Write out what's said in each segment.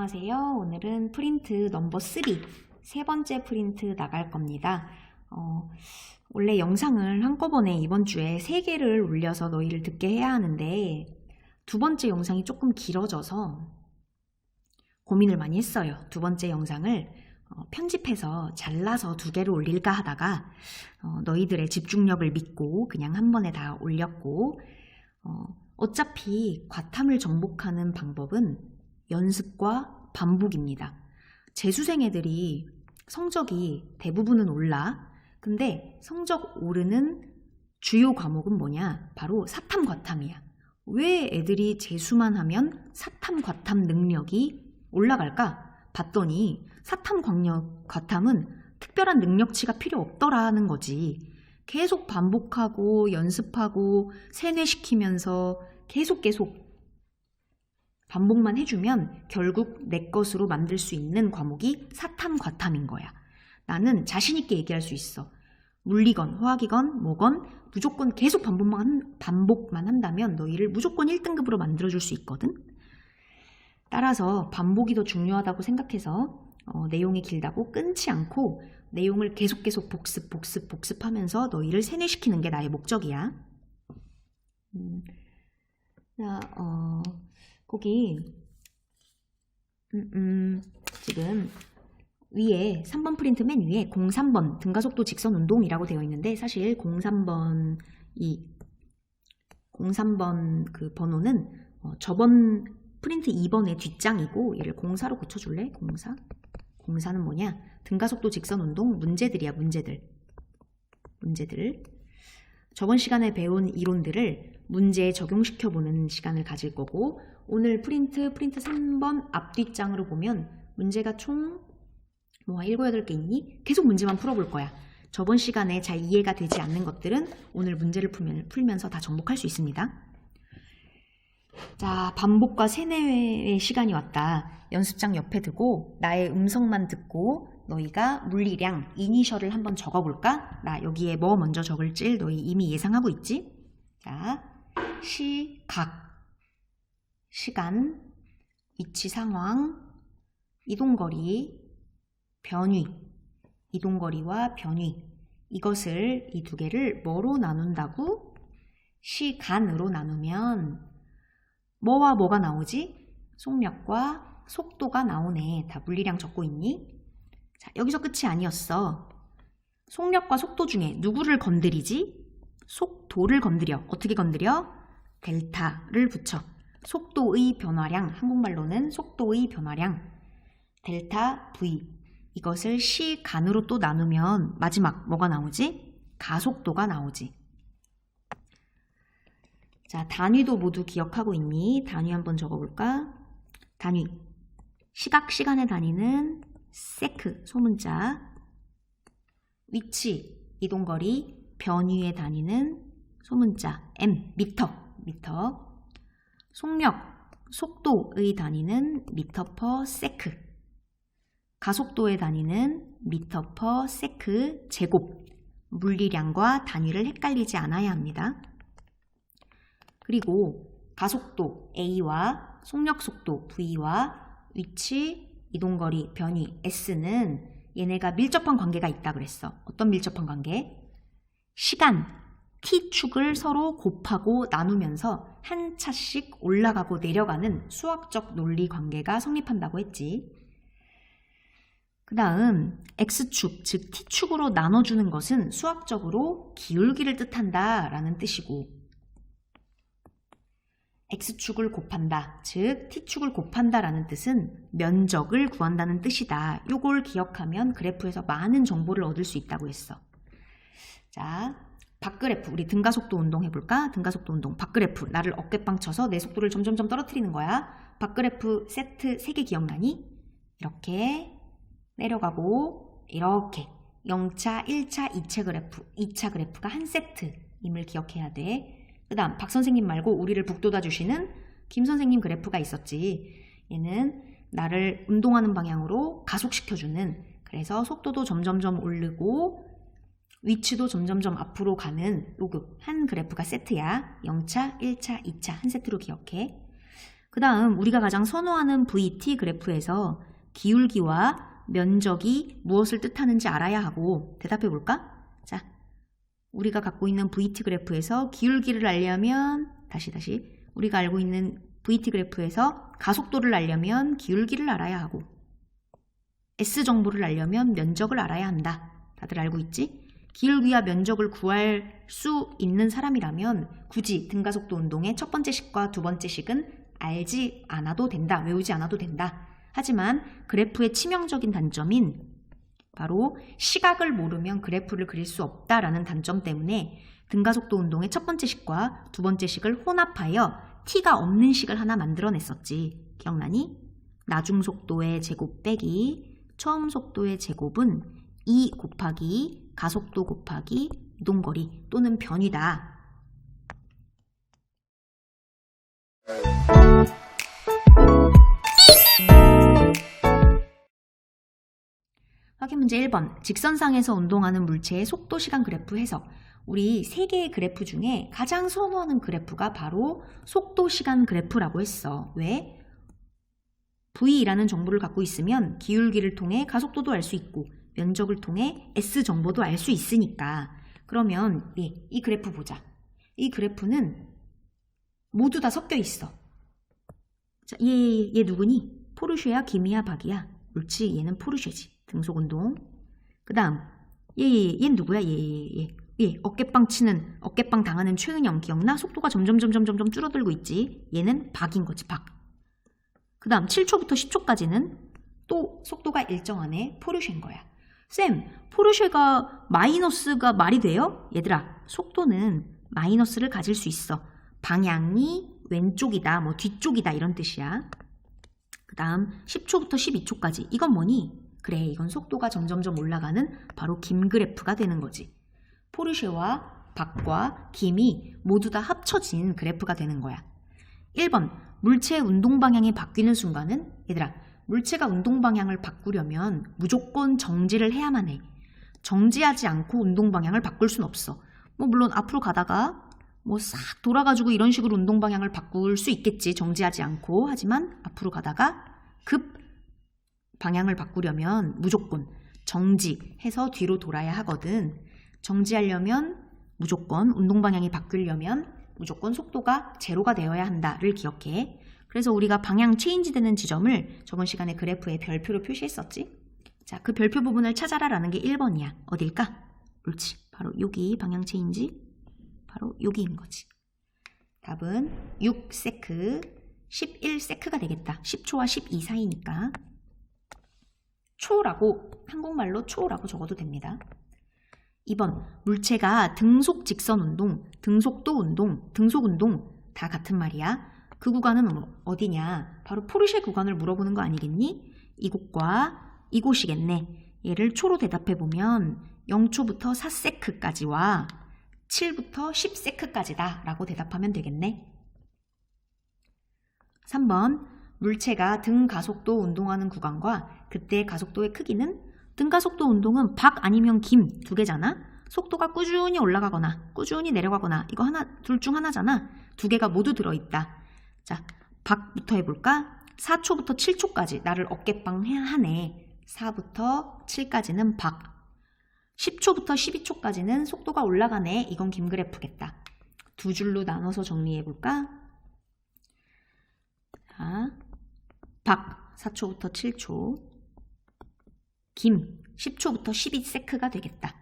안녕하세요. 오늘은 프린트 넘버 3, 세 번째 프린트 나갈 겁니다. 원래 영상을 한꺼번에 이번 주에 3개를 올려서 너희를 듣게 해야 하는데 두 번째 영상이 조금 길어져서 고민을 많이 했어요. 두 번째 영상을 편집해서 잘라서 2개를 올릴까 하다가 너희들의 집중력을 믿고 그냥 한 번에 다 올렸고 어차피 과탐을 정복하는 방법은 연습과 반복입니다. 재수생 애들이 성적이 대부분은 올라. 근데 성적 오르는 주요 과목은 뭐냐? 바로 사탐 과탐이야. 왜 애들이 재수만 하면 사탐 과탐 능력이 올라갈까? 봤더니 사탐 과탐은 특별한 능력치가 필요 없더라는 거지. 계속 반복하고 연습하고 세뇌시키면서 계속 반복만 해주면 결국 내 것으로 만들 수 있는 과목이 사탐 과탐인 거야. 나는 자신 있게 얘기할 수 있어. 물리건 화학이건 뭐건 무조건 계속 반복만 한다면 너희를 무조건 1등급으로 만들어줄 수 있거든. 따라서 반복이 더 중요하다고 생각해서 내용이 길다고 끊지 않고 내용을 계속 복습하면서 너희를 세뇌시키는 게 나의 목적이야. 거기 지금 위에 3번 프린트 맨 위에 03번 등가속도 직선 운동이라고 되어 있는데 사실 03번 그 번호는 저번 프린트 2번의 뒷장이고 얘를 04로 고쳐줄래? 04? 04는 뭐냐? 등가속도 직선 운동 문제들이야. 문제들. 저번 시간에 배운 이론들을 문제에 적용시켜보는 시간을 가질 거고 오늘 프린트 3번 앞뒷장으로 보면 문제가 총 7, 8개 있니? 계속 문제만 풀어볼 거야. 저번 시간에 잘 이해가 되지 않는 것들은 오늘 문제를 풀면서 다 정복할 수 있습니다. 자, 반복과 세뇌의 시간이 왔다. 연습장 옆에 두고 나의 음성만 듣고 너희가 물리량, 이니셜을 한번 적어볼까? 나 여기에 뭐 먼저 적을지 너희 이미 예상하고 있지? 자, 시간, 위치 상황, 이동거리, 변위, 이동거리와 변위. 이것을 이 2개를 뭐로 나눈다고? 시간으로 나누면 뭐와 뭐가 나오지? 속력과 속도가 나오네. 다 물리량 적고 있니? 자, 여기서 끝이 아니었어. 속력과 속도 중에 누구를 건드리지? 속도를 건드려. 어떻게 건드려? 델타를 붙여. 속도의 변화량, 한국말로는 속도의 변화량, 델타 V. 이것을 시간으로 또 나누면 마지막 뭐가 나오지? 가속도가 나오지. 자, 단위도 모두 기억하고 있니? 단위 한번 적어볼까? 단위. 시간의 단위는 세크, 소문자. 위치, 이동거리, 변위의 단위는 소문자 m, 미터. 속력, 속도의 단위는 미터 퍼 세크. 가속도의 단위는 미터 퍼 세크 제곱. 물리량과 단위를 헷갈리지 않아야 합니다. 그리고 가속도 A와 속력 속도 V와 위치, 이동거리, 변위 S는 얘네가 밀접한 관계가 있다 그랬어. 어떤 밀접한 관계? 시간, T축을 서로 곱하고 나누면서 한 차씩 올라가고 내려가는 수학적 논리 관계가 성립한다고 했지. 그 다음 X축, 즉 T축으로 나눠주는 것은 수학적으로 기울기를 뜻한다 라는 뜻이고 X축을 곱한다, 즉 T축을 곱한다 라는 뜻은 면적을 구한다는 뜻이다. 요걸 기억하면 그래프에서 많은 정보를 얻을 수 있다고 했어. 자, 박그래프, 우리 등가속도 운동 해볼까? 등가속도 운동, 박그래프. 나를 어깨빵 쳐서 내 속도를 점점 떨어뜨리는 거야. 박그래프 세트 3개 기억나니? 이렇게 내려가고 이렇게 0차, 1차, 2차 그래프가 한 세트임을 기억해야 돼. 그 다음 박 선생님 말고 우리를 북돋아 주시는 김 선생님 그래프가 있었지. 얘는 나를 운동하는 방향으로 가속시켜주는, 그래서 속도도 점점점 오르고 위치도 점점점 앞으로 가는 요급 한 그래프가 세트야. 0차, 1차, 2차 한 세트로 기억해. 그 다음 우리가 가장 선호하는 VT 그래프에서 기울기와 면적이 무엇을 뜻하는지 알아야 하고 대답해 볼까? 자, 우리가 갖고 있는 VT 그래프에서 기울기를 알려면 우리가 알고 있는 VT 그래프에서 가속도를 알려면 기울기를 알아야 하고 S 정보를 알려면 면적을 알아야 한다. 다들 알고 있지? 기울기와 면적을 구할 수 있는 사람이라면 굳이 등가속도 운동의 첫 번째 식과 두 번째 식은 알지 않아도 된다. 외우지 않아도 된다. 하지만 그래프의 치명적인 단점인 바로 시각을 모르면 그래프를 그릴 수 없다라는 단점 때문에 등가속도 운동의 첫 번째 식과 두 번째 식을 혼합하여 t가 없는 식을 하나 만들어냈었지. 기억나니? 나중 속도의 제곱 빼기 처음 속도의 제곱은 2 곱하기 가속도 곱하기 이동거리 또는 변이다. 확인 문제 1번. 직선상에서 운동하는 물체의 속도 시간 그래프 해석. 우리 3개의 그래프 중에 가장 선호하는 그래프가 바로 속도 시간 그래프라고 했어. 왜? V라는 정보를 갖고 있으면 기울기를 통해 가속도도 알 수 있고 면적을 통해 S 정보도 알 수 있으니까. 그러면 이 그래프 보자. 이 그래프는 모두 다 섞여 있어. 자, 얘 누구니? 포르쉐야, 김이야, 박이야? 옳지, 얘는 포르쉐지. 등속운동. 그 다음 얘 누구야? 얘 어깨빵 당하는 최은영 기억나? 속도가 점점 줄어들고 있지. 얘는 박인 거지, 박. 그 다음 7초부터 10초까지는 또 속도가 일정하네. 포르쉐인 거야. 쌤, 포르쉐가 마이너스가 말이 돼요? 얘들아, 속도는 마이너스를 가질 수 있어. 방향이 왼쪽이다, 뭐 뒤쪽이다 이런 뜻이야. 그 다음 10초부터 12초까지. 이건 뭐니? 그래, 이건 속도가 점점점 올라가는 바로 김 그래프가 되는 거지. 포르쉐와 박과 김이 모두 다 합쳐진 그래프가 되는 거야. 1번, 물체의 운동 방향이 바뀌는 순간은 얘들아, 물체가 운동 방향을 바꾸려면 무조건 정지를 해야만 해. 정지하지 않고 운동 방향을 바꿀 순 없어. 뭐 물론 앞으로 가다가 뭐 싹 돌아가지고 이런 식으로 운동 방향을 바꿀 수 있겠지. 정지하지 않고. 하지만 앞으로 가다가 급 방향을 바꾸려면 무조건 정지해서 뒤로 돌아야 하거든. 정지하려면 무조건 운동 방향이 바뀌려면 무조건 속도가 제로가 되어야 한다를 기억해. 그래서 우리가 방향 체인지 되는 지점을 저번 시간에 그래프에 별표로 표시했었지. 자, 그 별표 부분을 찾아라라는 게 1번이야. 어딜까? 옳지. 바로 여기 방향 체인지. 바로 여기인 거지. 답은 6세크, 11세크가 되겠다. 10초와 12 사이니까. 초라고, 한국말로 초라고 적어도 됩니다. 2번, 물체가 등속 직선 운동, 등속도 운동, 등속 운동 다 같은 말이야. 그 구간은 어디냐? 바로 포르쉐 구간을 물어보는 거 아니겠니? 이곳과 이곳이겠네. 얘를 초로 대답해보면 0초부터 4세크까지와 7부터 10세크까지다 라고 대답하면 되겠네. 3번, 물체가 등가속도 운동하는 구간과 그때의 가속도의 크기는 등가속도 운동은 박 아니면 김 두 개잖아. 속도가 꾸준히 올라가거나 꾸준히 내려가거나 이거 둘 중 하나잖아. 두 개가 모두 들어있다. 자, 박부터 해볼까? 4초부터 7초까지 나를 어깨빵 하네. 4부터 7까지는 박. 10초부터 12초까지는 속도가 올라가네. 이건 김 그래프겠다. 두 줄로 나눠서 정리해볼까? 자, 박 4초부터 7초, 김 10초부터 12세크가 되겠다.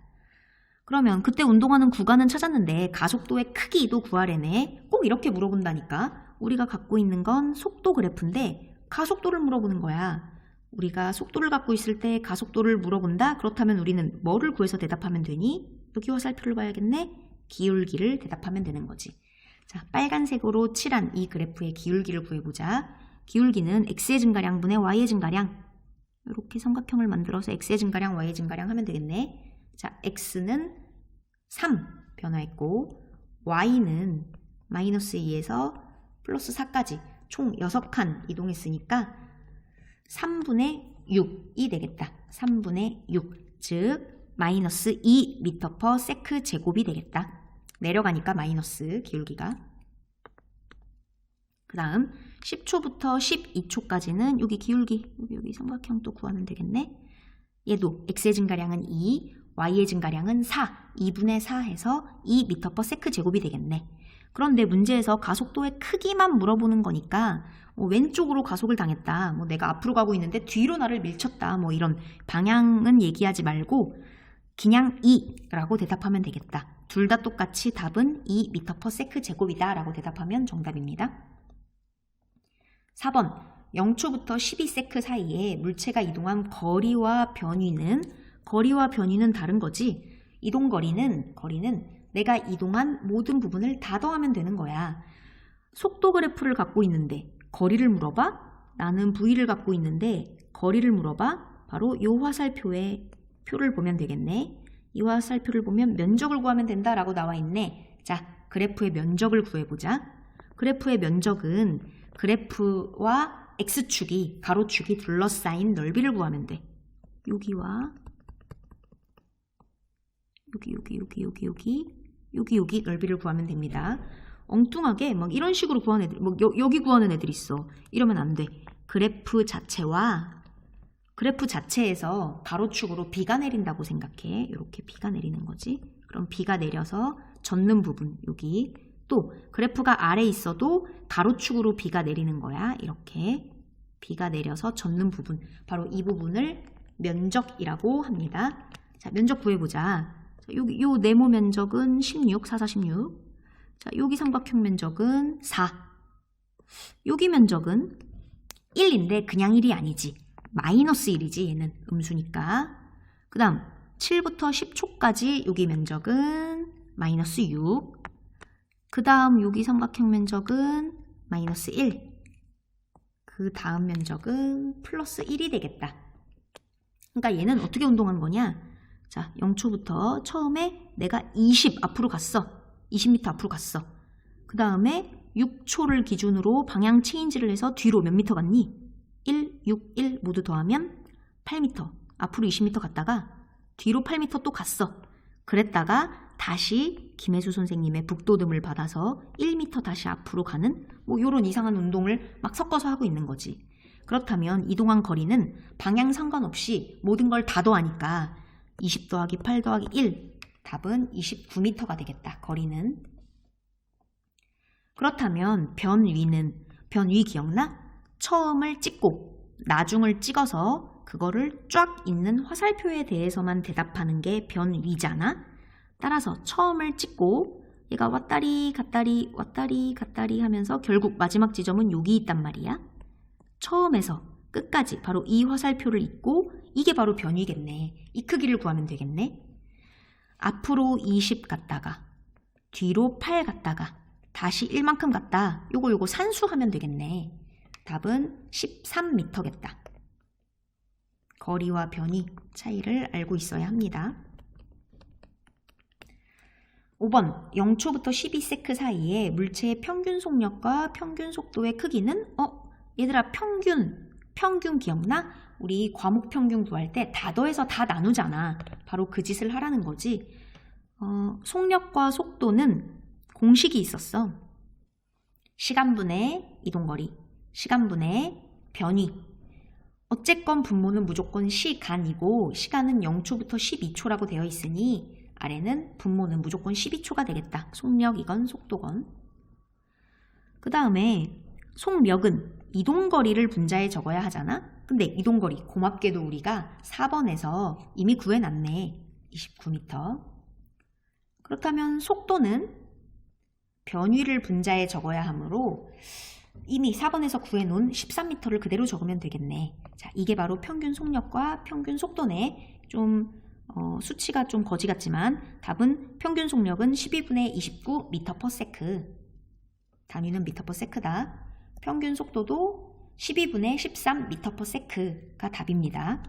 그러면 그때 운동하는 구간은 찾았는데 가속도의 크기도 구하래네. 꼭 이렇게 물어본다니까. 우리가 갖고 있는 건 속도 그래프인데 가속도를 물어보는 거야. 우리가 속도를 갖고 있을 때 가속도를 물어본다? 그렇다면 우리는 뭐를 구해서 대답하면 되니? 여기 화살표를 봐야겠네. 기울기를 대답하면 되는 거지. 자, 빨간색으로 칠한 이 그래프의 기울기를 구해보자. 기울기는 x의 증가량 분의 y의 증가량. 이렇게 삼각형을 만들어서 x의 증가량, y의 증가량 하면 되겠네. 자, x는 3 변화했고 y는 마이너스 2에서 플러스 4까지 총 6칸 이동했으니까 3분의 6이 되겠다. 3분의 6, 즉 마이너스 2m per 세크 제곱이 되겠다. 내려가니까 마이너스 기울기가. 그 다음 10초부터 12초까지는 여기 기울기, 여기 삼각형 또 구하면 되겠네. 얘도 x의 증가량은 2, y의 증가량은 4, 2분의 4 해서 2m/s 제곱이 되겠네. 그런데 문제에서 가속도의 크기만 물어보는 거니까 왼쪽으로 가속을 당했다, 내가 앞으로 가고 있는데 뒤로 나를 밀쳤다, 이런 방향은 얘기하지 말고 그냥 2라고 대답하면 되겠다. 둘 다 똑같이 답은 2m/s 제곱이다 라고 대답하면 정답입니다. 4번, 0초부터 12s 사이에 물체가 이동한 거리와 변위는 다른 거지. 거리는 내가 이동한 모든 부분을 다 더하면 되는 거야. 속도 그래프를 갖고 있는데 거리를 물어봐? 나는 V를 갖고 있는데 거리를 물어봐? 바로 이 화살표의 표를 보면 되겠네. 이 화살표를 보면 면적을 구하면 된다라고 나와 있네. 자, 그래프의 면적을 구해보자. 그래프의 면적은 그래프와 x축이, 가로축이 둘러싸인 넓이를 구하면 돼. 여기와 여기 넓이를 구하면 됩니다. 엉뚱하게 이런 식으로 구하는 애들, 여기 구하는 애들 있어. 이러면 안 돼. 그래프 자체에서 가로축으로 비가 내린다고 생각해. 이렇게 비가 내리는 거지. 그럼 비가 내려서 젖는 부분, 여기. 또 그래프가 아래 있어도 가로축으로 비가 내리는 거야. 이렇게 비가 내려서 젖는 부분, 바로 이 부분을 면적이라고 합니다. 자, 면적 구해보자. 자, 여기 요 네모 면적은 16, 4, 4, 16. 자, 여기 삼각형 면적은 4. 여기 면적은 1인데 그냥 1이 아니지. 마이너스 1이지. 얘는 음수니까. 그 다음 7부터 10초까지 여기 면적은 마이너스 6. 그 다음 여기 삼각형 면적은 마이너스 1. 그 다음 면적은 플러스 1이 되겠다. 그러니까 얘는 어떻게 운동한 거냐? 자, 0초부터 처음에 내가 20 앞으로 갔어. 20m 앞으로 갔어. 그 다음에 6초를 기준으로 방향 체인지를 해서 뒤로 몇 미터 갔니? 1, 6, 1 모두 더하면 8m. 앞으로 20m 갔다가 뒤로 8m 또 갔어. 그랬다가 다시 김혜수 선생님의 북돋움을 받아서 1m 다시 앞으로 가는 요런 이상한 운동을 막 섞어서 하고 있는 거지. 그렇다면 이동한 거리는 방향 상관없이 모든 걸 다 더하니까 20 더하기 8 더하기 1, 답은 29m가 되겠다. 거리는. 그렇다면 변위 기억나? 처음을 찍고 나중을 찍어서 그거를 쫙 있는 화살표에 대해서만 대답하는 게 변위잖아. 따라서 처음을 찍고 얘가 왔다리 갔다리 하면서 결국 마지막 지점은 여기 있단 말이야. 처음에서 끝까지 바로 이 화살표를 잊고 이게 바로 변위겠네. 이 크기를 구하면 되겠네. 앞으로 20 갔다가 뒤로 8 갔다가 다시 1만큼 갔다. 요거 산수하면 되겠네. 답은 13m겠다. 거리와 변위 차이를 알고 있어야 합니다. 5번, 0초부터 12s 사이에 물체의 평균 속력과 평균 속도의 크기는? 얘들아, 평균 기억나? 우리 과목 평균 구할 때 다 더해서 다 나누잖아. 바로 그 짓을 하라는 거지. 속력과 속도는 공식이 있었어. 시간분의 이동거리, 시간분의 변위. 어쨌건 분모는 무조건 시간이고 시간은 0초부터 12초라고 되어 있으니 아래는 분모는 무조건 12초가 되겠다. 속력이건 속도건. 그 다음에 속력은 이동거리를 분자에 적어야 하잖아. 근데 이동거리 고맙게도 우리가 4번에서 이미 구해놨네. 29m. 그렇다면 속도는 변위를 분자에 적어야 하므로 이미 4번에서 구해놓은 13m를 그대로 적으면 되겠네. 자, 이게 바로 평균 속력과 평균 속도네. 좀 수치가 좀 거지 같지만 답은 평균 속력은 12분의 29 m/s. 단위는 m/s다. 평균 속도도 12분의 13 m/s가 답입니다.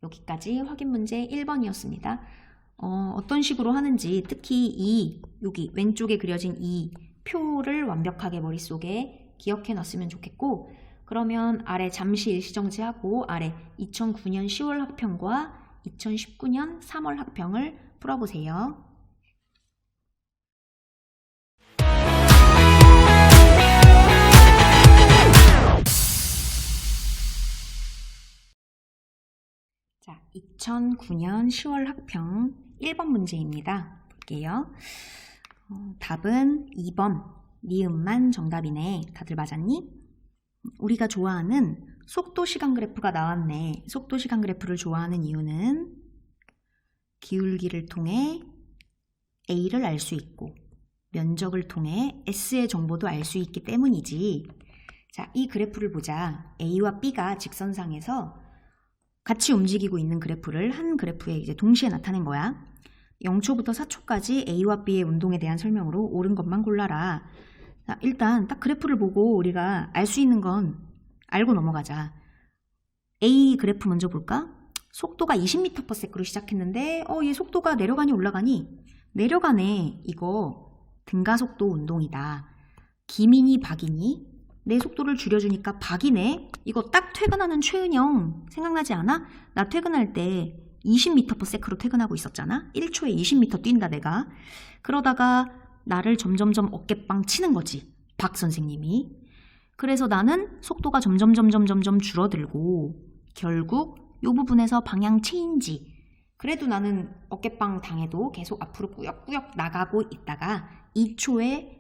여기까지 확인 문제 1번이었습니다. 어떤 식으로 하는지, 특히 여기 왼쪽에 그려진 이 표를 완벽하게 머릿속에 기억해 놨으면 좋겠고, 그러면 아래 잠시 일시정지하고 아래 2009년 10월 학평과 2019년 3월 학평을 풀어보세요. 자, 2009년 10월 학평 1번 문제입니다. 볼게요. 답은 2번. 니은만 정답이네. 다들 맞았니? 우리가 좋아하는 속도 시간 그래프가 나왔네. 속도 시간 그래프를 좋아하는 이유는 기울기를 통해 A를 알 수 있고 면적을 통해 S의 정보도 알 수 있기 때문이지. 자, 이 그래프를 보자. A와 B가 직선상에서 같이 움직이고 있는 그래프를 한 그래프에 이제 동시에 나타낸 거야. 0초부터 4초까지 A와 B의 운동에 대한 설명으로 옳은 것만 골라라. 자, 일단 딱 그래프를 보고 우리가 알 수 있는 건 알고 넘어가자. A 그래프 먼저 볼까? 속도가 20m/s로 시작했는데 얘 속도가 내려가니 올라가니? 내려가네. 이거 등가속도 운동이다. 기민이 박이니? 내 속도를 줄여주니까 박이네? 이거 딱 퇴근하는 최은영 생각나지 않아? 나 퇴근할 때 20m/s로 퇴근하고 있었잖아? 1초에 20m 뛴다 내가. 그러다가 나를 점점점 어깨빵 치는 거지. 박 선생님이. 그래서 나는 속도가 점점 줄어들고 결국 이 부분에서 방향 체인지. 그래도 나는 어깨빵 당해도 계속 앞으로 꾸역꾸역 나가고 있다가 2초에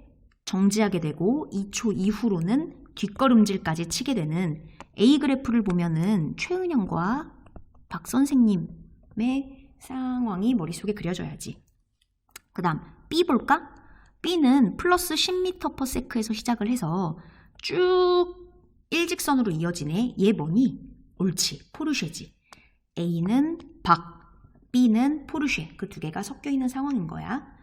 정지하게 되고 2초 이후로는 뒷걸음질까지 치게 되는 A 그래프를 보면은 최은영과 박 선생님의 상황이 머릿속에 그려져야지. 그 다음 B 볼까? B는 플러스 10m/s에서 시작을 해서 쭉 일직선으로 이어지네. 얘 뭐니? 옳지. 포르쉐지. A는 박, B는 포르쉐. 그 두 개가 섞여 있는 상황인 거야.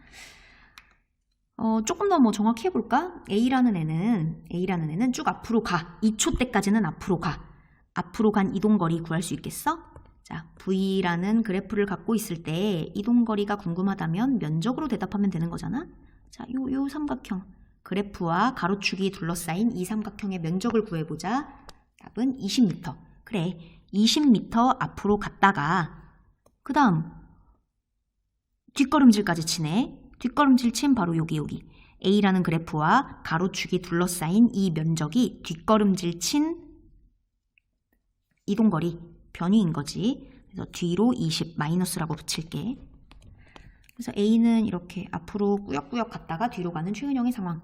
조금 더 뭐 정확히 해볼까? A라는 애는 쭉 앞으로 가. 2초 때까지는 앞으로 가. 앞으로 간 이동거리 구할 수 있겠어? 자, V라는 그래프를 갖고 있을 때 이동거리가 궁금하다면 면적으로 대답하면 되는 거잖아? 자, 요 삼각형. 그래프와 가로축이 둘러싸인 이 삼각형의 면적을 구해보자. 답은 20m. 그래, 20m 앞으로 갔다가 그 다음 뒷걸음질까지 치네. 뒷걸음질 친 바로 여기. A라는 그래프와 가로축이 둘러싸인 이 면적이 뒷걸음질 친 이동거리, 변위인 거지. 그래서 뒤로 20 마이너스라고 붙일게. 그래서 A는 이렇게 앞으로 꾸역꾸역 갔다가 뒤로 가는 최은영의 상황.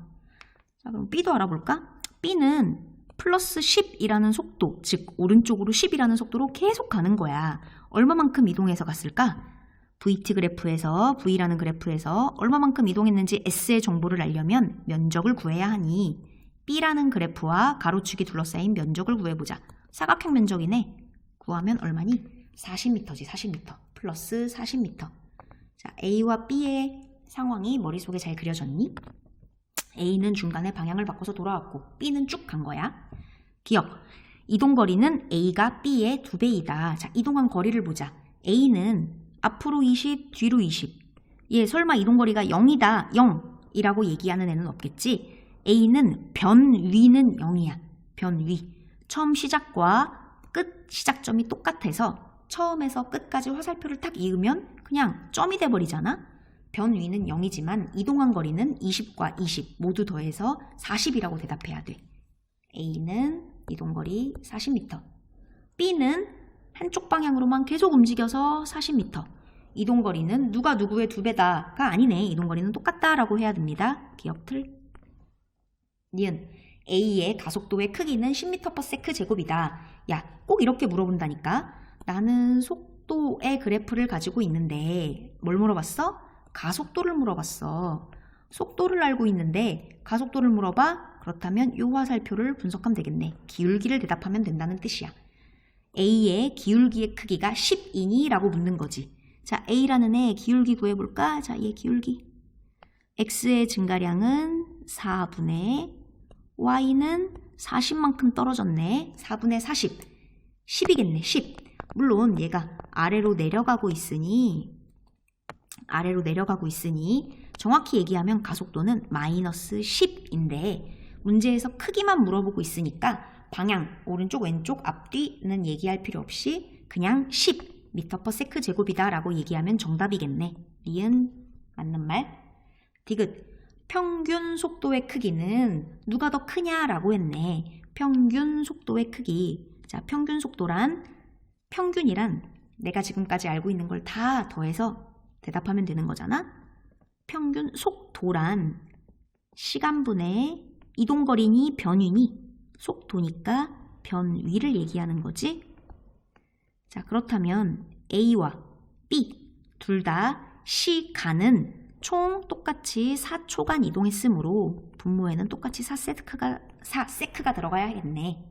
자, 그럼 B도 알아볼까? B는 플러스 10이라는 속도, 즉 오른쪽으로 10이라는 속도로 계속 가는 거야. 얼마만큼 이동해서 갔을까? VT 그래프에서, V라는 그래프에서 얼마만큼 이동했는지 S의 정보를 알려면 면적을 구해야 하니 B라는 그래프와 가로축이 둘러싸인 면적을 구해보자. 사각형 면적이네. 구하면 얼마니? 40m지. 40m. 플러스 40m. 자, A와 B의 상황이 머릿속에 잘 그려졌니? A는 중간에 방향을 바꿔서 돌아왔고 B는 쭉 간 거야. 기억. 이동거리는 A가 B의 2배이다. 자, 이동한 거리를 보자. A는 앞으로 20, 뒤로 20. 얘 설마 이동거리가 0이다, 0이라고 얘기하는 애는 없겠지? A는 변위는 0이야. 변위. 처음 시작과 끝 시작점이 똑같아서 처음에서 끝까지 화살표를 딱 이으면 그냥 점이 돼버리잖아? 변위는 0이지만 이동한 거리는 20과 20 모두 더해서 40이라고 대답해야 돼. A는 이동거리 40m. B는 한쪽 방향으로만 계속 움직여서 40m. 이동거리는 누가 누구의 2배다가 아니네. 이동거리는 똑같다라고 해야 됩니다. 기억들. 니은. A의 가속도의 크기는 10m/s 제곱이다. 야, 꼭 이렇게 물어본다니까. 나는 속도의 그래프를 가지고 있는데 뭘 물어봤어? 가속도를 물어봤어. 속도를 알고 있는데 가속도를 물어봐? 그렇다면 이 화살표를 분석하면 되겠네. 기울기를 대답하면 된다는 뜻이야. A의 기울기의 크기가 10이니? 라고 묻는 거지. 자, A라는 애 기울기 구해볼까? 자, 얘 기울기. X의 증가량은 4분의 Y는 40만큼 떨어졌네. 4분의 40. 10이겠네. 10. 물론 얘가 아래로 내려가고 있으니 정확히 얘기하면 가속도는 마이너스 10인데 문제에서 크기만 물어보고 있으니까 방향, 오른쪽, 왼쪽, 앞뒤는 얘기할 필요 없이 그냥 10m/s 제곱이다 라고 얘기하면 정답이겠네. 리은 맞는 말. 디귿. 평균 속도의 크기는 누가 더 크냐라고 했네. 평균 속도의 크기. 자, 평균이란 내가 지금까지 알고 있는 걸 다 더해서 대답하면 되는 거잖아. 평균 속도란 시간분의 이동거리니 변위니 속도니까 변위를 얘기하는 거지. 자, 그렇다면 A와 B 둘 다 시간은 총 똑같이 4초간 이동했으므로 분모에는 똑같이 4세크가 들어가야겠네.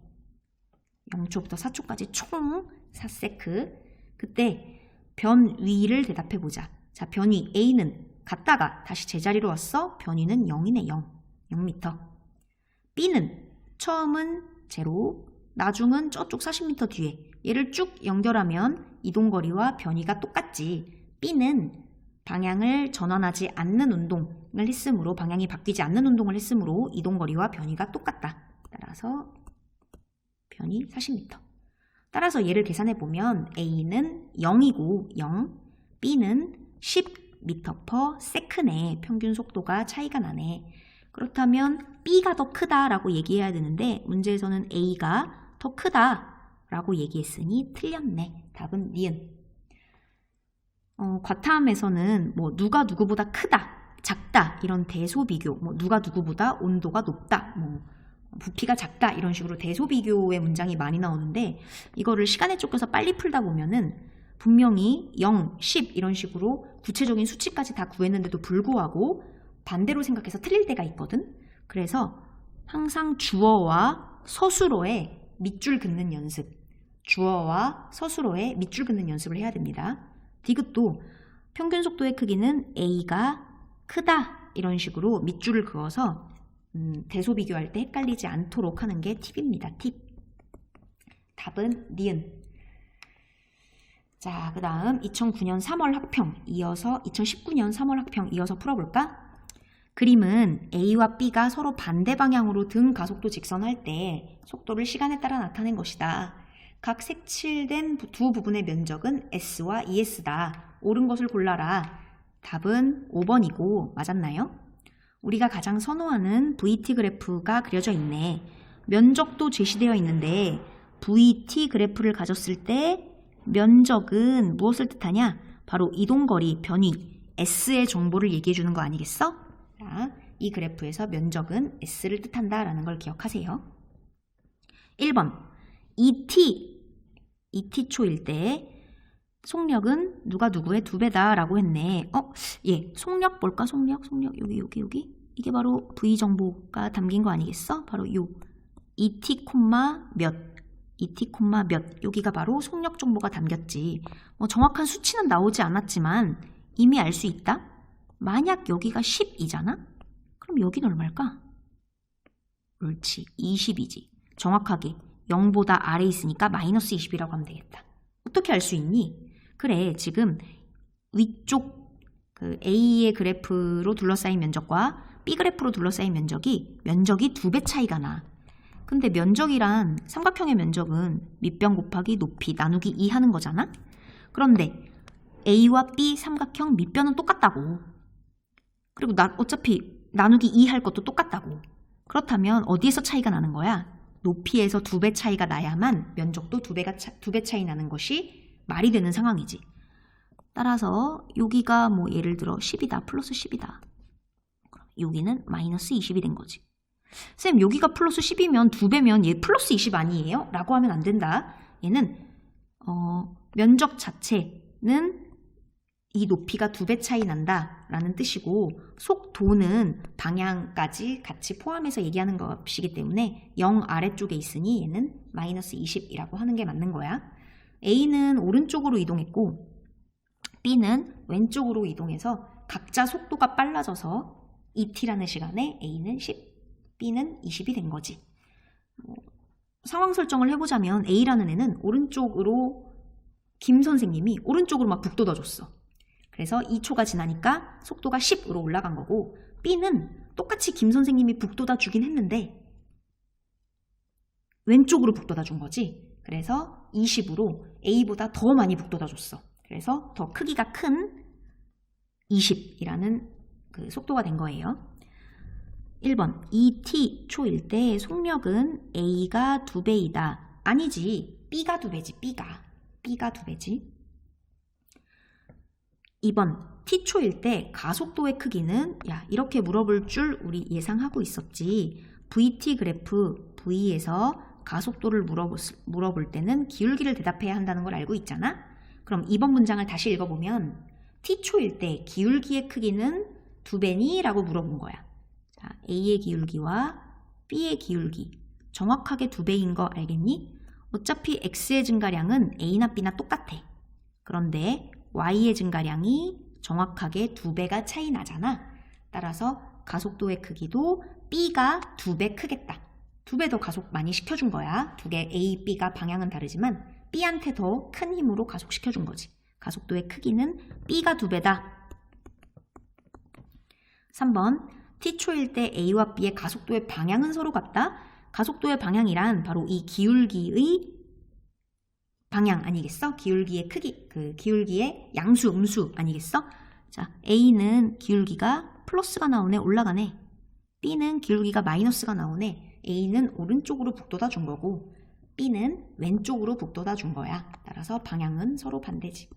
0초부터 4초까지 총 4세크. 그때 변위를 대답해보자. 자, 변위 A는 갔다가 다시 제자리로 왔어. 변위는 0이네. 0m. B는 처음은 0, 나중은 저쪽 40m 뒤에. 얘를 쭉 연결하면 이동거리와 변위가 똑같지. B는 방향을 전환하지 않는 운동을 했으므로, 방향이 바뀌지 않는 운동을 했으므로 이동거리와 변위가 똑같다. 따라서 변위 40m. 따라서 얘를 계산해보면 A는 0이고 0, B는 10m/s네. 평균 속도가 차이가 나네. 그렇다면 B가 더 크다라고 얘기해야 되는데 문제에서는 A가 더 크다라고 얘기했으니 틀렸네. 답은 니은. 과탐에서는 뭐 누가 누구보다 크다, 작다 이런 대소비교, 뭐 누가 누구보다 온도가 높다, 뭐 부피가 작다 이런 식으로 대소비교의 문장이 많이 나오는데 이거를 시간에 쫓겨서 빨리 풀다 보면은 분명히 0, 10 이런 식으로 구체적인 수치까지 다 구했는데도 불구하고 반대로 생각해서 틀릴 때가 있거든. 그래서 항상 주어와 서술어에 밑줄 긋는 연습, 주어와 서술어에 밑줄 긋는 연습을 해야 됩니다. 디귿도 평균 속도의 크기는 A가 크다 이런 식으로 밑줄을 그어서 대소 비교할 때 헷갈리지 않도록 하는 게 팁입니다. 팁. 답은 니은. 자, 그 다음 2009년 3월 학평 이어서 2019년 3월 학평 이어서 풀어볼까? 그림은 A와 B가 서로 반대 방향으로 등 가속도 직선할 때 속도를 시간에 따라 나타낸 것이다. 각 색칠된 두 부분의 면적은 S와 ES다. 옳은 것을 골라라. 답은 5번이고 맞았나요? 우리가 가장 선호하는 VT 그래프가 그려져 있네. 면적도 제시되어 있는데 VT 그래프를 가졌을 때 면적은 무엇을 뜻하냐? 바로 이동거리, 변위, S의 정보를 얘기해 주는 거 아니겠어? 자, 이 그래프에서 면적은 S를 뜻한다 라는 걸 기억하세요. 1번 ET초일 때 속력은 누가 누구의 2배다 라고 했네. 속력 볼까? 속력 여기 이게 바로 V 정보가 담긴 거 아니겠어? 바로 요 ET 몇 여기가 바로 속력 정보가 담겼지. 정확한 수치는 나오지 않았지만 이미 알 수 있다. 만약 여기가 10이잖아? 그럼 여기는 얼마일까? 옳지, 20이지. 정확하게 0보다 아래 있으니까 마이너스 20이라고 하면 되겠다. 어떻게 알 수 있니? 그래, 지금 위쪽 그 A의 그래프로 둘러싸인 면적과 B 그래프로 둘러싸인 면적이 2배 차이가 나. 근데 면적이란 삼각형의 면적은 밑변 곱하기 높이 나누기 2 하는 거잖아? 그런데 A와 B 삼각형 밑변은 똑같다고. 그리고 어차피 나누기 2 할 것도 똑같다고. 그렇다면 어디에서 차이가 나는 거야? 높이에서 2배 차이가 나야만 면적도 2배 차이 나는 것이 말이 되는 상황이지. 따라서 여기가 뭐 예를 들어 10이다, 플러스 10이다. 여기는 마이너스 20이 된 거지. 쌤, 여기가 플러스 10이면 2배면 얘 플러스 20 아니에요? 라고 하면 안 된다. 얘는 면적 자체는 이 높이가 2배 차이 난다 라는 뜻이고 속도는 방향까지 같이 포함해서 얘기하는 것이기 때문에 0 아래쪽에 있으니 얘는 마이너스 20이라고 하는 게 맞는 거야. A는 오른쪽으로 이동했고 B는 왼쪽으로 이동해서 각자 속도가 빨라져서 ET라는 시간에 A는 10, B는 20이 된 거지. 상황 설정을 해보자면 A라는 애는 오른쪽으로 김 선생님이 오른쪽으로 막 북돋아줬어. 그래서 2초가 지나니까 속도가 10으로 올라간 거고 B는 똑같이 김 선생님이 북돋아주긴 했는데 왼쪽으로 북돋아준 거지. 그래서 20으로 A보다 더 많이 북돋아줬어. 그래서 더 크기가 큰 20이라는 그 속도가 된 거예요. 1번 ET초일 때 속력은 A가 2배이다. 아니지. B가 2배지. B가 2배지. 2번, t초일 때 가속도의 크기는, 야, 이렇게 물어볼 줄 우리 예상하고 있었지. vt 그래프 v에서 가속도를 물어볼 때는 기울기를 대답해야 한다는 걸 알고 있잖아? 그럼 2번 문장을 다시 읽어보면 t초일 때 기울기의 크기는 2배니? 라고 물어본 거야. 자, A의 기울기와 B의 기울기 정확하게 2배인 거 알겠니? 어차피 X의 증가량은 A나 B나 똑같아. 그런데 Y의 증가량이 정확하게 2배가 차이 나잖아. 따라서 가속도의 크기도 B가 2배 크겠다. 2배 더 가속 많이 시켜준 거야. 두 개 A, B가 방향은 다르지만 B한테 더 큰 힘으로 가속시켜준 거지. 가속도의 크기는 B가 2배다. 3번, t초일 때 A와 B의 가속도의 방향은 서로 같다. 가속도의 방향이란 바로 이 기울기의 방향 아니겠어? 기울기의 크기, 기울기의 양수, 음수 아니겠어? 자, A는 기울기가 플러스가 나오네, 올라가네. B는 기울기가 마이너스가 나오네. A는 오른쪽으로 북돋아 준 거고 B는 왼쪽으로 북돋아 준 거야. 따라서 방향은 서로 반대지.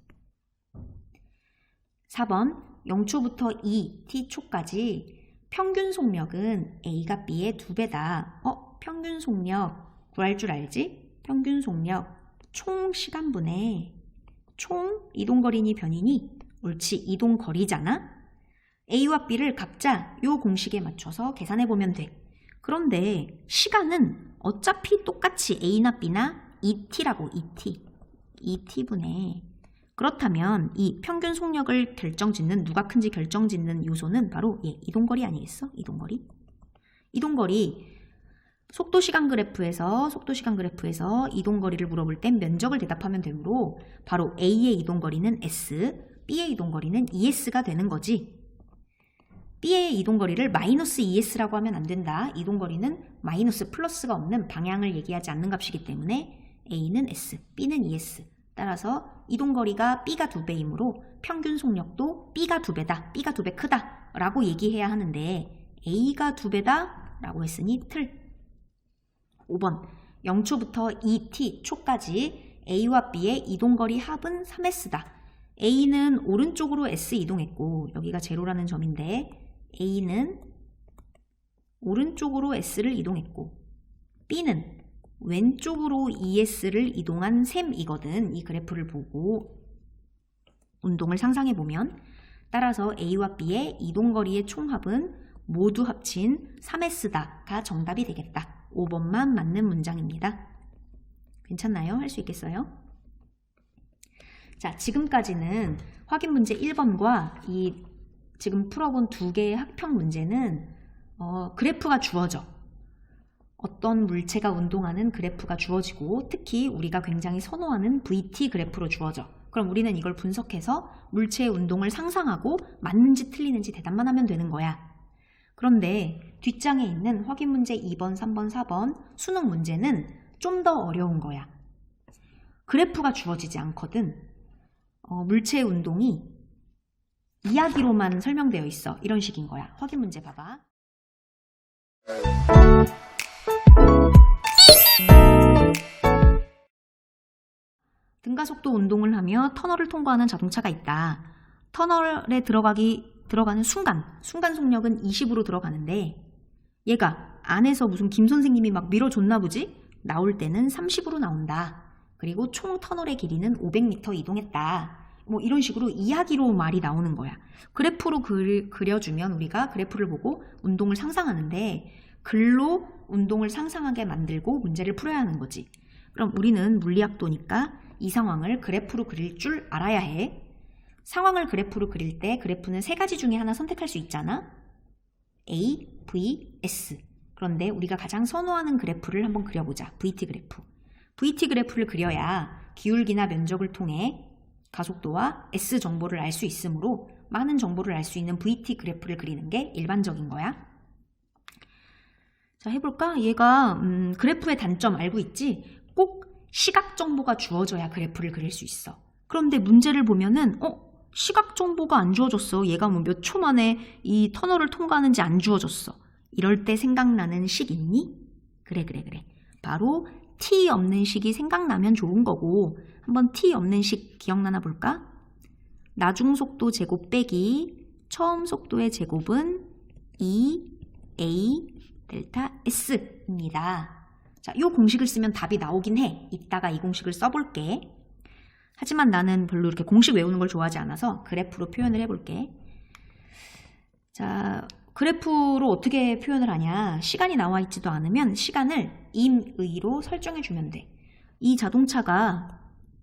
4번, 0초부터 2t초까지 평균 속력은 A가 B의 2배다. 평균 속력 구할 줄 알지? 평균 속력 총 시간분의 총 이동거리니 변이니? 옳지, 이동거리잖아? A와 B를 각자 이 공식에 맞춰서 계산해보면 돼. 그런데 시간은 어차피 똑같이 A나 B나 ET라고, ET분의. 그렇다면 이 평균 속력을 결정짓는, 누가 큰지 결정짓는 요소는 바로 이동거리 아니겠어? 이동거리. 속도시간 그래프에서 이동거리를 물어볼 땐 면적을 대답하면 되므로 바로 A의 이동거리는 S, B의 이동거리는 ES가 되는 거지. B의 이동거리를 마이너스 ES라고 하면 안 된다. 이동거리는 마이너스 플러스가 없는 방향을 얘기하지 않는 값이기 때문에 A는 S, B는 ES. 따라서 이동거리가 B가 2배이므로 평균 속력도 B가 2배다. B가 2배 크다. 라고 얘기해야 하는데 A가 2배다. 라고 했으니 틀. 5번, 0초부터 2t초까지 A와 B의 이동거리 합은 3S다. A는 오른쪽으로 S 이동했고 여기가 제로라는 점인데 A는 오른쪽으로 S를 이동했고 B는 왼쪽으로 ES를 이동한 셈이거든. 이 그래프를 보고 운동을 상상해보면 따라서 A와 B의 이동거리의 총합은 모두 합친 3S다가 정답이 되겠다. 5번만 맞는 문장입니다. 괜찮나요? 할 수 있겠어요? 자, 지금까지는 확인 문제 1번과 이 지금 풀어본 2개의 학평 문제는 그래프가 주어져. 어떤 물체가 운동하는 그래프가 주어지고 특히 우리가 굉장히 선호하는 VT 그래프로 주어져. 그럼 우리는 이걸 분석해서 물체의 운동을 상상하고 맞는지 틀리는지 대답만 하면 되는 거야. 그런데 뒷장에 있는 확인 문제 2번, 3번, 4번 수능 문제는 좀 더 어려운 거야. 그래프가 주어지지 않거든. 물체의 운동이 이야기로만 설명되어 있어. 이런 식인 거야. 확인 문제 봐봐. 등가속도 운동을 하며 터널을 통과하는 자동차가 있다. 터널에 들어가는 순간 속력은 20으로 들어가는데 얘가 안에서 무슨 김 선생님이 막 밀어줬나 보지? 나올 때는 30으로 나온다. 그리고 총 터널의 길이는 500m 이동했다. 뭐 이런 식으로 이야기로 말이 나오는 거야. 그래프로 그려주면 우리가 그래프를 보고 운동을 상상하는데 글로 운동을 상상하게 만들고 문제를 풀어야 하는 거지. 그럼 우리는 물리학도니까 이 상황을 그래프로 그릴 줄 알아야 해. 상황을 그래프로 그릴 때 그래프는 3가지 중에 하나 선택할 수 있잖아. A, V, S. 그런데 우리가 가장 선호하는 그래프를 한번 그려보자. VT 그래프. VT 그래프를 그려야 기울기나 면적을 통해 가속도와 S 정보를 알 수 있으므로 많은 정보를 알 수 있는 VT 그래프를 그리는 게 일반적인 거야. 자, 해볼까? 얘가 그래프의 단점 알고 있지? 꼭 시각 정보가 주어져야 그래프를 그릴 수 있어. 그런데 문제를 보면은 시각 정보가 안 주어졌어. 얘가 뭐 몇 초 만에 이 터널을 통과하는지 안 주어졌어. 이럴 때 생각나는 식 있니? 그래. 바로 T 없는 식이 생각나면 좋은 거고 한번 T 없는 식 기억나나 볼까? 나중 속도 제곱 빼기 처음 속도의 제곱은 2a 델타 s입니다. 자, 이 공식을 쓰면 답이 나오긴 해. 이따가 이 공식을 써볼게. 하지만 나는 별로 이렇게 공식 외우는 걸 좋아하지 않아서 그래프로 표현을 해볼게. 자, 그래프로 어떻게 표현을 하냐. 시간이 나와 있지도 않으면 시간을 임의로 설정해주면 돼. 이 자동차가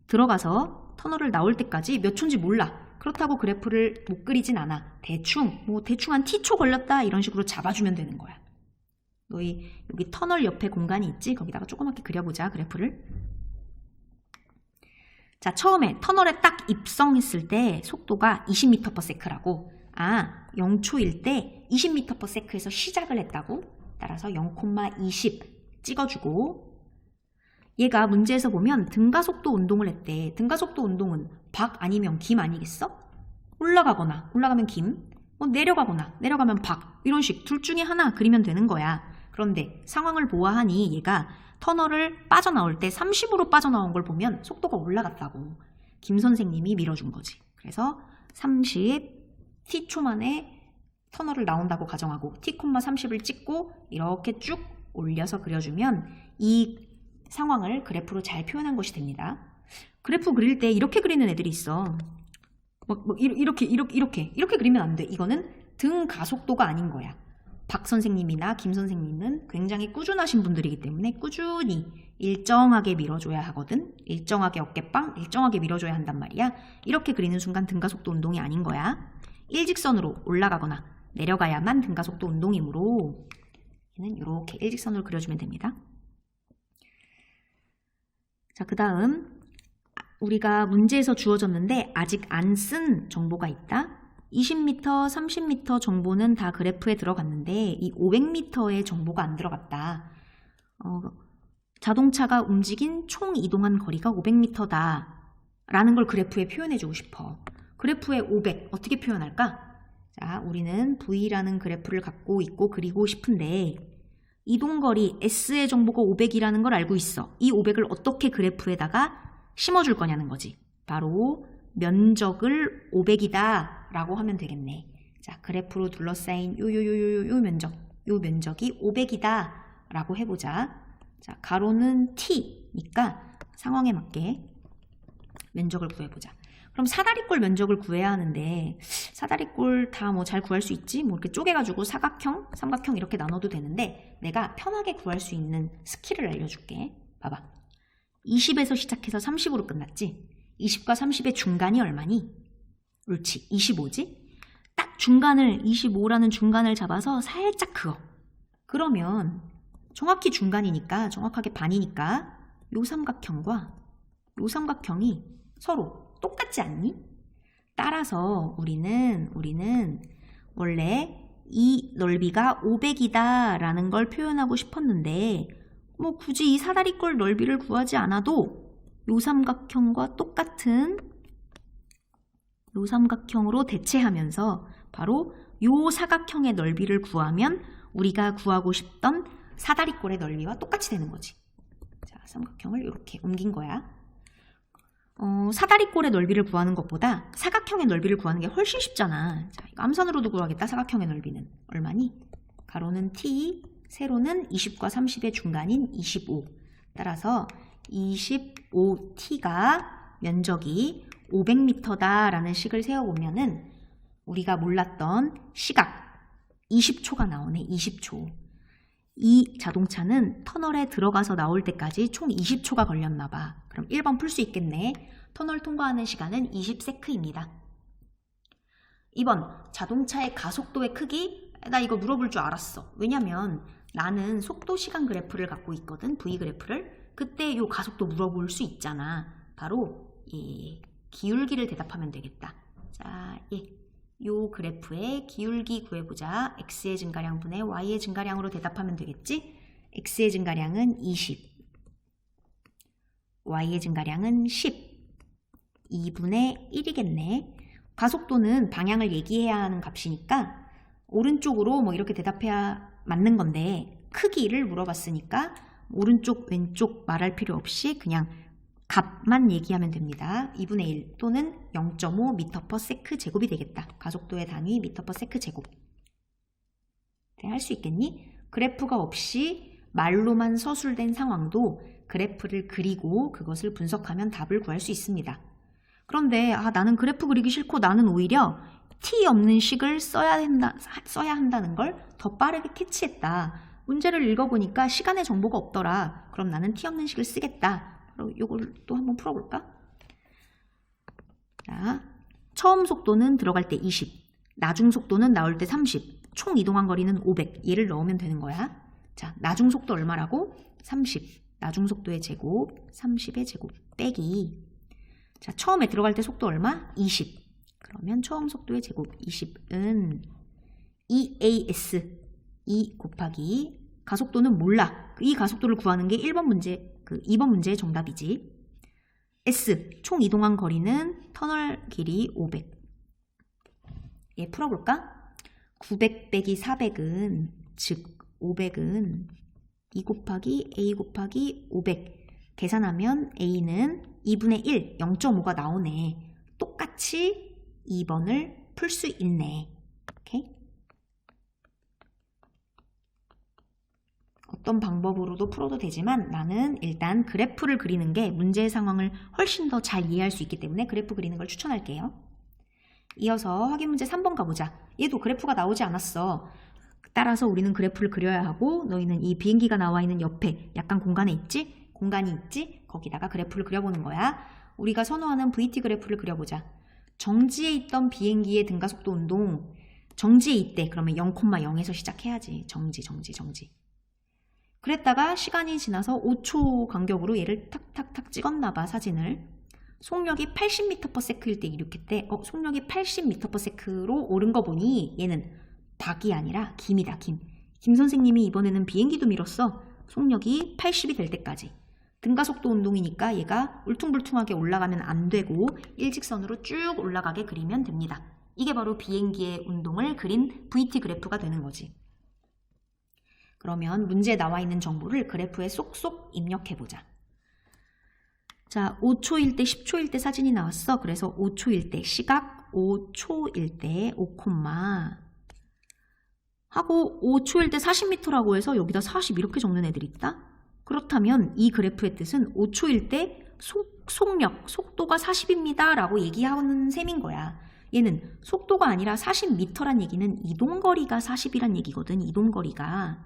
들어가서 터널을 나올 때까지 몇 초인지 몰라. 그렇다고 그래프를 못 그리진 않아. 대충 한 t초 걸렸다 이런 식으로 잡아주면 되는 거야. 너희 여기 터널 옆에 공간이 있지? 거기다가 조그맣게 그려보자, 그래프를. 자, 처음에 터널에 딱 입성했을 때 속도가 20m/s라고. 0초일 때 20m/s에서 시작을 했다고. 따라서 0,20 찍어주고, 얘가 문제에서 보면 등가속도 운동을 했대. 등가속도 운동은 박 아니면 김 아니겠어? 올라가면 김, 내려가면 박, 이런 식 둘 중에 하나 그리면 되는 거야. 그런데 상황을 보아하니 얘가 터널을 빠져나올 때 30으로 빠져나온 걸 보면 속도가 올라갔다고. 김 선생님이 밀어준 거지. 그래서 30 t초 만에 터널을 나온다고 가정하고 t,30을 찍고 이렇게 쭉 올려서 그려주면 이 상황을 그래프로 잘 표현한 것이 됩니다. 그래프 그릴 때 이렇게 그리는 애들이 있어. 이렇게 그리면 안 돼. 이거는 등 가속도가 아닌 거야. 박 선생님이나 김 선생님은 굉장히 꾸준하신 분들이기 때문에 꾸준히 일정하게 밀어줘야 하거든. 일정하게 어깨빵, 일정하게 밀어줘야 한단 말이야. 이렇게 그리는 순간 등가속도 운동이 아닌 거야. 일직선으로 올라가거나 내려가야만 등가속도 운동이므로 얘는 이렇게 일직선으로 그려주면 됩니다. 자, 그 다음 우리가 문제에서 주어졌는데 아직 안 쓴 정보가 있다. 20m, 30m 정보는 다 그래프에 들어갔는데 이 500m의 정보가 안 들어갔다. 자동차가 움직인 총 이동한 거리가 500m다 라는 걸 그래프에 표현해주고 싶어. 그래프에 500 어떻게 표현할까? 자, 우리는 V라는 그래프를 갖고 있고 그리고 싶은데 이동거리 S의 정보가 500이라는 걸 알고 있어. 이 500을 어떻게 그래프에다가 심어줄 거냐는 거지. 바로 면적을 500이다 라고 하면 되겠네. 자, 그래프로 둘러싸인 요 면적이 500이다 라고 해보자. 자, 가로는 t니까 상황에 맞게 면적을 구해보자. 그럼 사다리꼴 면적을 구해야 하는데 사다리꼴 다 뭐 잘 구할 수 있지? 뭐 이렇게 쪼개가지고 사각형, 삼각형 이렇게 나눠도 되는데 내가 편하게 구할 수 있는 스킬을 알려줄게. 봐봐. 20에서 시작해서 30으로 끝났지? 20과 30의 중간이 얼마니? 옳지, 25지? 딱 중간을, 25라는 중간을 잡아서 살짝 그어. 그러면 정확히 중간이니까, 정확하게 반이니까 요 삼각형과 요 삼각형이 서로 똑같지 않니? 따라서 우리는 원래 이 넓이가 500이다 라는 걸 표현하고 싶었는데 뭐 굳이 이 사다리꼴 넓이를 구하지 않아도 요 삼각형과 똑같은 요 삼각형으로 대체하면서 바로 요 사각형의 넓이를 구하면 우리가 구하고 싶던 사다리꼴의 넓이와 똑같이 되는 거지. 자, 삼각형을 이렇게 옮긴 거야. 사다리꼴의 넓이를 구하는 것보다 사각형의 넓이를 구하는 게 훨씬 쉽잖아. 자, 이거 암산으로도 구하겠다. 사각형의 넓이는 얼마니? 가로는 t, 세로는 20과 30의 중간인 25. 따라서 25t가 면적이 500m다 라는 식을 세워보면은 우리가 몰랐던 시각 20초가 나오네. 20초. 이 자동차는 터널에 들어가서 나올 때까지 총 20초가 걸렸나 봐. 그럼 1번 풀 수 있겠네. 터널 통과하는 시간은 20세크입니다. 2번 자동차의 가속도의 크기. 나 이거 물어볼 줄 알았어. 왜냐면 나는 속도 시간 그래프를 갖고 있거든. V 그래프를. 그때 요 가속도 물어볼 수 있잖아. 바로 이 기울기를 대답하면 되겠다. 자, 요 그래프의 기울기 구해보자. x의 증가량 분의 y의 증가량으로 대답하면 되겠지? x의 증가량은 20, y의 증가량은 10, 2분의 1이겠네. 가속도는 방향을 얘기해야 하는 값이니까 오른쪽으로 뭐 이렇게 대답해야 맞는 건데 크기를 물어봤으니까 오른쪽 왼쪽 말할 필요 없이 그냥 값만 얘기하면 됩니다. 2분의 1 또는 0.5 m/s 제곱이 되겠다. 가속도의 단위 m/s 제곱. 네, 할 수 있겠니? 그래프가 없이 말로만 서술된 상황도 그래프를 그리고 그것을 분석하면 답을 구할 수 있습니다. 그런데 나는 그래프 그리기 싫고 나는 오히려 t 없는 식을 써야 한다는 걸 더 빠르게 캐치했다. 문제를 읽어보니까 시간의 정보가 없더라. 그럼 나는 t 없는 식을 쓰겠다. 그럼 이걸 또 한번 풀어볼까? 자, 처음 속도는 들어갈 때 20, 나중 속도는 나올 때 30, 총 이동한 거리는 500. 얘를 넣으면 되는 거야. 자, 나중 속도 얼마라고? 30. 나중 속도의 제곱, 30의 제곱 빼기. 자, 처음에 들어갈 때 속도 얼마? 20. 그러면 처음 속도의 제곱 20은 2as 2 곱하기 가속도는 몰라. 이 가속도를 구하는 게 1번 문제, 2번 문제의 정답이지. s 총 이동한 거리는 터널 길이 500. 얘 풀어볼까? 900 빼기 400은 즉 500은 2 곱하기 a 곱하기 500 계산하면 a는 2분의 1 0.5가 나오네. 똑같이 2번을 풀 수 있네. 오케이? 어떤 방법으로도 풀어도 되지만 나는 일단 그래프를 그리는 게 문제의 상황을 훨씬 더 잘 이해할 수 있기 때문에 그래프 그리는 걸 추천할게요. 이어서 확인 문제 3번 가보자. 얘도 그래프가 나오지 않았어. 따라서 우리는 그래프를 그려야 하고 너희는 이 비행기가 나와 있는 옆에 약간 공간이 있지? 거기다가 그래프를 그려보는 거야. 우리가 선호하는 VT 그래프를 그려보자. 정지에 있던 비행기의 등가속도 운동. 정지에 있대. 그러면 0,0에서 시작해야지. 정지. 그랬다가 시간이 지나서 5초 간격으로 얘를 탁탁탁 찍었나봐, 사진을. 속력이 80m/s일 때 이륙했대. 속력이 80m/s로 오른 거 보니 얘는 박이 아니라 김이다, 김. 김 선생님이 이번에는 비행기도 밀었어. 속력이 80이 될 때까지. 등가속도 운동이니까 얘가 울퉁불퉁하게 올라가면 안 되고 일직선으로 쭉 올라가게 그리면 됩니다. 이게 바로 비행기의 운동을 그린 VT 그래프가 되는 거지. 그러면 문제에 나와 있는 정보를 그래프에 쏙쏙 입력해보자. 자, 5초일 때, 10초일 때 사진이 나왔어. 그래서 5초일 때, 시각 5초일 때 5, 하고 5초일 때 40m라고 해서 여기다 40 이렇게 적는 애들이 있다? 그렇다면 이 그래프의 뜻은 5초일 때 속도가 40입니다 라고 얘기하는 셈인 거야. 얘는 속도가 아니라 40m란 얘기는 이동거리가 40이란 얘기거든. 이동거리가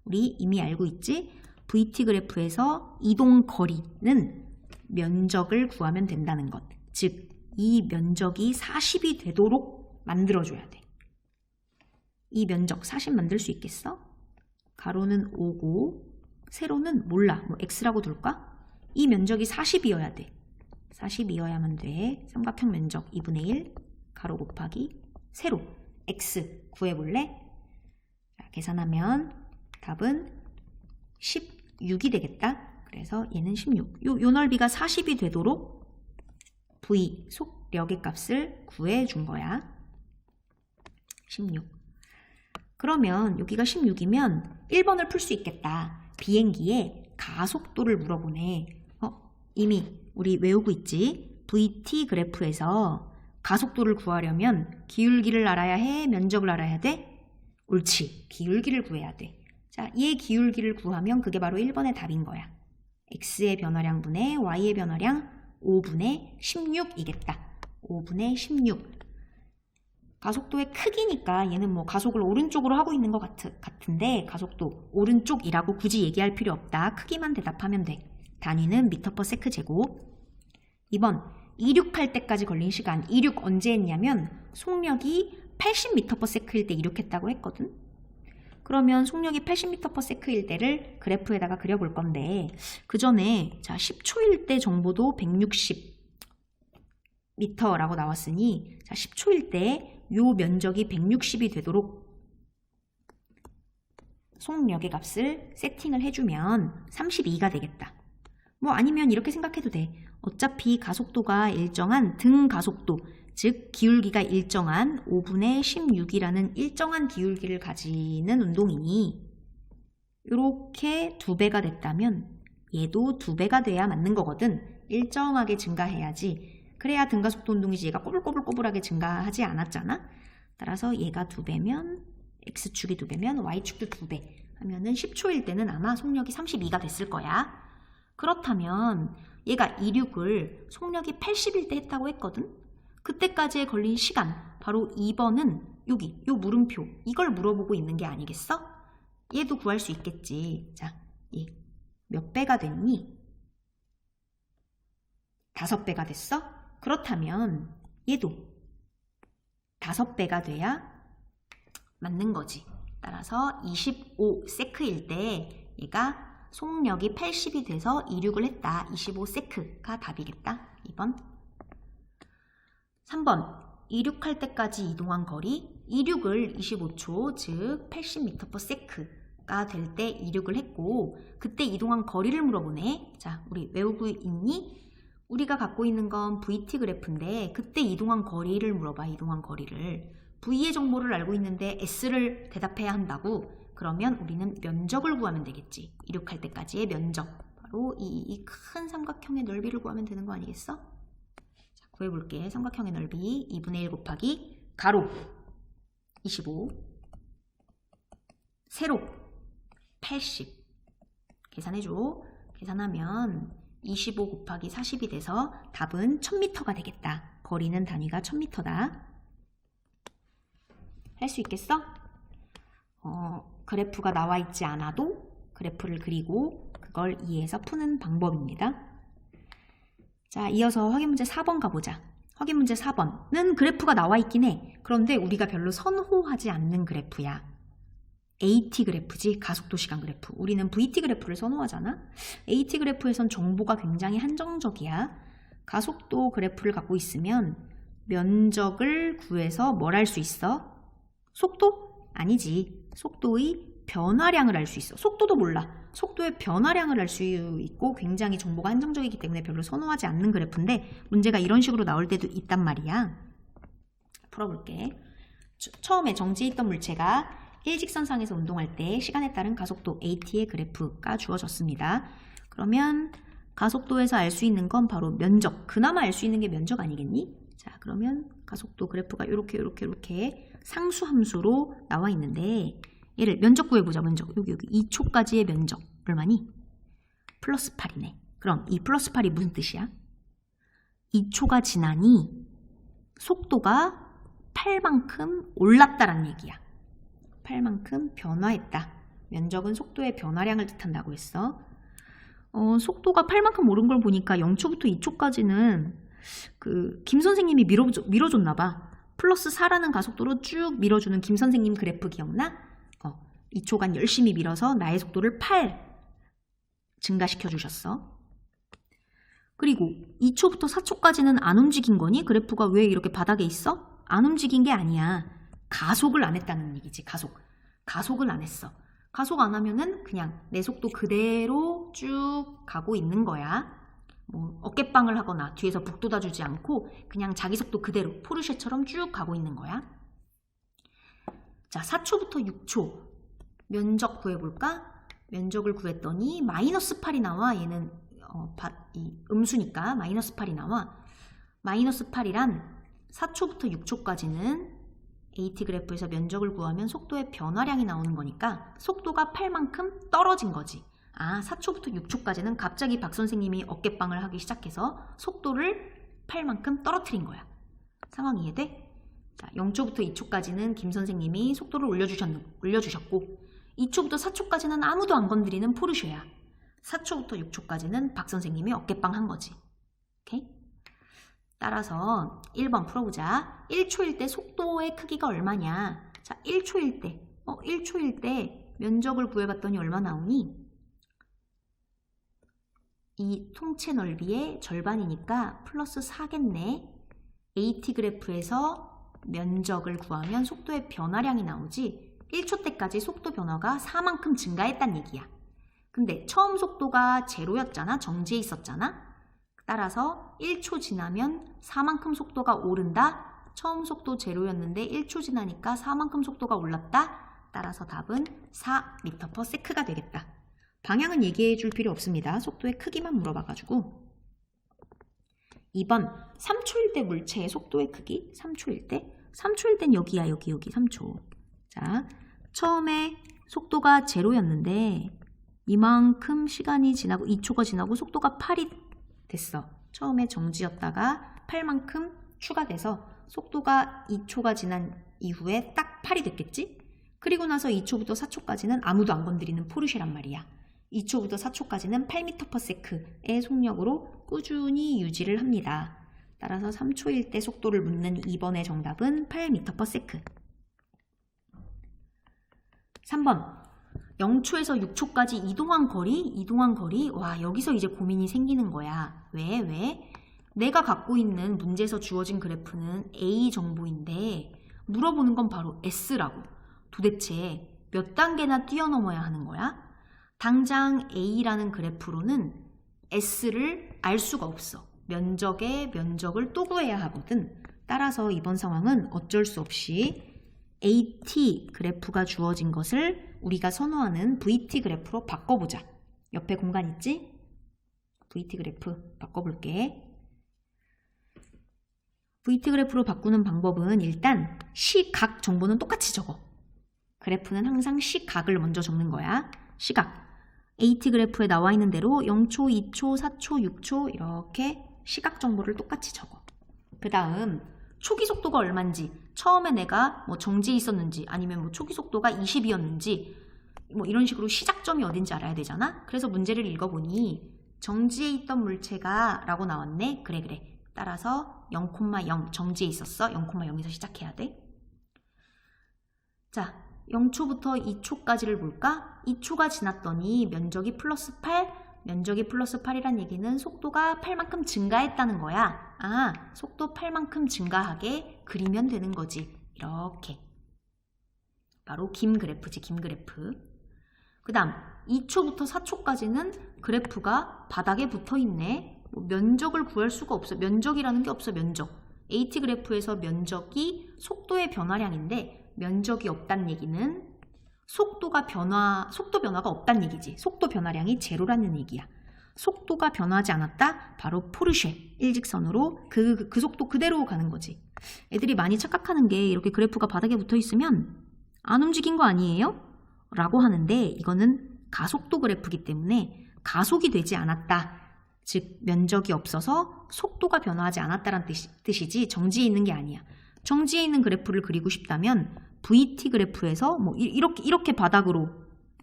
우리 이미 알고 있지? VT 그래프에서 이동거리는 면적을 구하면 된다는 것. 즉, 이 면적이 40이 되도록 만들어줘야 돼. 이 면적 40 만들 수 있겠어? 가로는 5고 세로는 몰라. 뭐 x라고 둘까? 이 면적이 40이어야 돼. 40이어야만 돼. 삼각형 면적 2분의 1 가로 곱하기 세로 x 구해볼래? 자, 계산하면 답은 16이 되겠다. 그래서 얘는 16. 요 넓이가 40이 되도록 v 속력의 값을 구해준 거야. 16. 그러면 여기가 16이면 1번을 풀 수 있겠다. 비행기의 가속도를 물어보네. 이미 우리 외우고 있지? VT 그래프에서 가속도를 구하려면 기울기를 알아야 해? 면적을 알아야 돼? 옳지. 기울기를 구해야 돼. 자, 얘 기울기를 구하면 그게 바로 1번의 답인 거야. x의 변화량 분의 y의 변화량 5분의 16이겠다. 5분의 16. 가속도의 크기니까 얘는 뭐 가속을 오른쪽으로 하고 있는 것 같은데 가속도 오른쪽이라고 굳이 얘기할 필요 없다. 크기만 대답하면 돼. 단위는 m/s 제곱. 2번 이륙할 때까지 걸린 시간. 이륙 언제 했냐면 속력이 80m/s일 때 이륙했다고 했거든. 그러면 속력이 80m/s일 때를 그래프에다가 그려볼 건데 그 전에 자 10초일 때 정보도 160m라고 나왔으니 자 10초일 때 요 면적이 160이 되도록 속력의 값을 세팅을 해주면 32가 되겠다. 뭐 아니면 이렇게 생각해도 돼. 어차피 가속도가 일정한 등가속도, 즉 기울기가 일정한 5분의 16이라는 일정한 기울기를 가지는 운동이니 이렇게 2배가 됐다면 얘도 2배가 돼야 맞는 거거든. 일정하게 증가해야지. 그래야 등가속도 운동이지. 얘가 꼬불꼬불꼬불하게 증가하지 않았잖아. 따라서 얘가 2배면 X축이 2배면 Y축도 2배 하면은 10초일 때는 아마 속력이 32가 됐을 거야. 그렇다면 얘가 이륙을 속력이 80일 때 했다고 했거든. 그때까지에 걸린 시간, 바로 2번은 여기 요 물음표, 이걸 물어보고 있는 게 아니겠어? 얘도 구할 수 있겠지. 자, 얘 몇 배가 됐니? 5배가 됐어? 그렇다면 얘도 5배가 돼야 맞는 거지. 따라서 25세크일 때 얘가 속력이 80이 돼서 이륙을 했다. 25세크가 답이겠다. 2번. 3번. 이륙할 때까지 이동한 거리. 이륙을 25초, 즉 80m/s가 될 때 이륙을 했고 그때 이동한 거리를 물어보네. 자, 우리 외우고 있니? 우리가 갖고 있는 건 VT 그래프인데 그때 이동한 거리를 물어봐. 이동한 거리를. V의 정보를 알고 있는데 S를 대답해야 한다고. 그러면 우리는 면적을 구하면 되겠지. 이륙할 때까지의 면적. 바로 이 큰 삼각형의 넓이를 구하면 되는 거 아니겠어? 자, 구해볼게. 삼각형의 넓이 2분의 1 곱하기 가로 25 세로 80 계산해줘. 계산하면 25 곱하기 40이 돼서 답은 1000m가 되겠다. 거리는 단위가 1000m다. 할 수 있겠어? 그래프가 나와 있지 않아도 그래프를 그리고 그걸 이해해서 푸는 방법입니다. 자, 이어서 확인 문제 4번 가보자. 확인 문제 4번은 그래프가 나와 있긴 해. 그런데 우리가 별로 선호하지 않는 그래프야. AT 그래프지, 가속도 시간 그래프. 우리는 VT 그래프를 선호하잖아. AT 그래프에선 정보가 굉장히 한정적이야. 가속도 그래프를 갖고 있으면 면적을 구해서 뭘 할 수 있어? 속도? 아니지. 속도의 변화량을 알 수 있어. 속도도 몰라. 속도의 변화량을 알 수 있고 굉장히 정보가 한정적이기 때문에 별로 선호하지 않는 그래프인데 문제가 이런 식으로 나올 때도 있단 말이야. 풀어볼게. 처음에 정지해 있던 물체가 일직선상에서 운동할 때 시간에 따른 가속도 AT의 그래프가 주어졌습니다. 그러면 가속도에서 알 수 있는 건 바로 면적. 그나마 알 수 있는 게 면적 아니겠니? 자, 그러면 가속도 그래프가 이렇게 상수함수로 나와 있는데 얘를 면적 구해보자. 면적. 여기 2초까지의 면적. 얼마니? 플러스 8이네. 그럼 이 플러스 8이 무슨 뜻이야? 2초가 지나니 속도가 8만큼 올랐다라는 얘기야. 8만큼 변화했다. 면적은 속도의 변화량을 뜻한다고 했어. 속도가 8만큼 오른 걸 보니까 0초부터 2초까지는 김 선생님이 밀어줬나 봐. 플러스 4라는 가속도로 쭉 밀어주는 김 선생님 그래프 기억나? 2초간 열심히 밀어서 나의 속도를 8 증가시켜 주셨어. 그리고 2초부터 4초까지는 안 움직인 거니? 그래프가 왜 이렇게 바닥에 있어? 안 움직인 게 아니야. 가속을 안 했다는 얘기지. 가속을 안 했어. 가속 안 하면은 그냥 내 속도 그대로 쭉 가고 있는 거야. 뭐 어깨빵을 하거나 뒤에서 북돋아 주지 않고 그냥 자기 속도 그대로 포르쉐처럼 쭉 가고 있는 거야. 자, 4초부터 6초 면적 구해볼까? 면적을 구했더니 마이너스 8이 나와. 얘는 이 음수니까 마이너스 8이 나와. 마이너스 8이란 4초부터 6초까지는 AT 그래프에서 면적을 구하면 속도의 변화량이 나오는 거니까 속도가 8만큼 떨어진 거지. 4초부터 6초까지는 갑자기 박 선생님이 어깨빵을 하기 시작해서 속도를 8만큼 떨어뜨린 거야. 상황 이해돼? 자, 0초부터 2초까지는 김 선생님이 속도를 올려주셨고 2초부터 4초까지는 아무도 안 건드리는 포르쉐야. 4초부터 6초까지는 박 선생님이 어깨빵 한 거지. 오케이? 따라서 1번 풀어보자. 1초일 때 속도의 크기가 얼마냐? 자, 1초일 때. 1초일 때 면적을 구해봤더니 얼마 나오니? 이 통체 넓이의 절반이니까 플러스 4겠네. AT 그래프에서 면적을 구하면 속도의 변화량이 나오지. 1초 때까지 속도 변화가 4만큼 증가했단 얘기야. 근데 처음 속도가 제로였잖아. 정지해 있었잖아. 따라서 1초 지나면 4만큼 속도가 오른다. 처음 속도 제로였는데 1초 지나니까 4만큼 속도가 올랐다. 따라서 답은 4m/s가 되겠다. 방향은 얘기해 줄 필요 없습니다. 속도의 크기만 물어봐가지고. 2번 3초일 때 물체의 속도의 크기. 3초일 때. 3초일 땐 여기야. 여기 3초. 자, 처음에 속도가 0였는데 이만큼 시간이 지나고 2초가 지나고 속도가 8이 됐어. 처음에 정지였다가 8만큼 추가돼서 속도가 2초가 지난 이후에 딱 8이 됐겠지? 그리고 나서 2초부터 4초까지는 아무도 안 건드리는 포르쉐란 말이야. 2초부터 4초까지는 8m/s의 속력으로 꾸준히 유지를 합니다. 따라서 3초일 때 속도를 묻는 2번의 정답은 8m/s. 3번 0초에서 6초까지 이동한 거리? 와, 여기서 이제 고민이 생기는 거야. 왜? 내가 갖고 있는 문제에서 주어진 그래프는 A 정보인데 물어보는 건 바로 S라고. 도대체 몇 단계나 뛰어넘어야 하는 거야? 당장 A라는 그래프로는 S를 알 수가 없어. 면적에 면적을 또 구해야 하거든. 따라서 이번 상황은 어쩔 수 없이 AT 그래프가 주어진 것을 우리가 선호하는 VT 그래프로 바꿔보자. 옆에 공간 있지? VT 그래프 바꿔볼게. VT 그래프로 바꾸는 방법은 일단 시각 정보는 똑같이 적어. 그래프는 항상 시각을 먼저 적는 거야. 시각. AT 그래프에 나와 있는 대로 0초, 2초, 4초, 6초 이렇게 시각 정보를 똑같이 적어. 그 다음 초기 속도가 얼만지, 처음에 내가 뭐 정지해 있었는지 아니면 뭐 초기 속도가 20이었는지 뭐 이런 식으로 시작점이 어딘지 알아야 되잖아. 그래서 문제를 읽어보니 정지해 있던 물체가 라고 나왔네. 그래. 따라서 0,0 정지해 있었어. 0,0에서 시작해야 돼. 자, 0초부터 2초까지를 볼까? 2초가 지났더니 면적이 플러스 8, 면적이 플러스 8이란 얘기는 속도가 8만큼 증가했다는 거야. 아, 속도 8만큼 증가하게 그리면 되는 거지. 이렇게. 바로 김 그래프지, 김 그래프. 그 다음 2초부터 4초까지는 그래프가 바닥에 붙어있네. 면적을 구할 수가 없어. 면적이라는 게 없어, 면적. AT 그래프에서 면적이 속도의 변화량인데 면적이 없다는 얘기는 속도 변화가 없다는 얘기지. 속도 변화량이 제로라는 얘기야. 속도가 변화하지 않았다? 바로 포르쉐. 일직선으로 그 속도 그대로 가는 거지. 애들이 많이 착각하는 게 이렇게 그래프가 바닥에 붙어 있으면 안 움직인 거 아니에요? 라고 하는데 이거는 가속도 그래프이기 때문에 가속이 되지 않았다. 즉 면적이 없어서 속도가 변화하지 않았다는 뜻이지 정지해 있는 게 아니야. 정지해 있는 그래프를 그리고 싶다면 VT 그래프에서 뭐 이렇게 바닥으로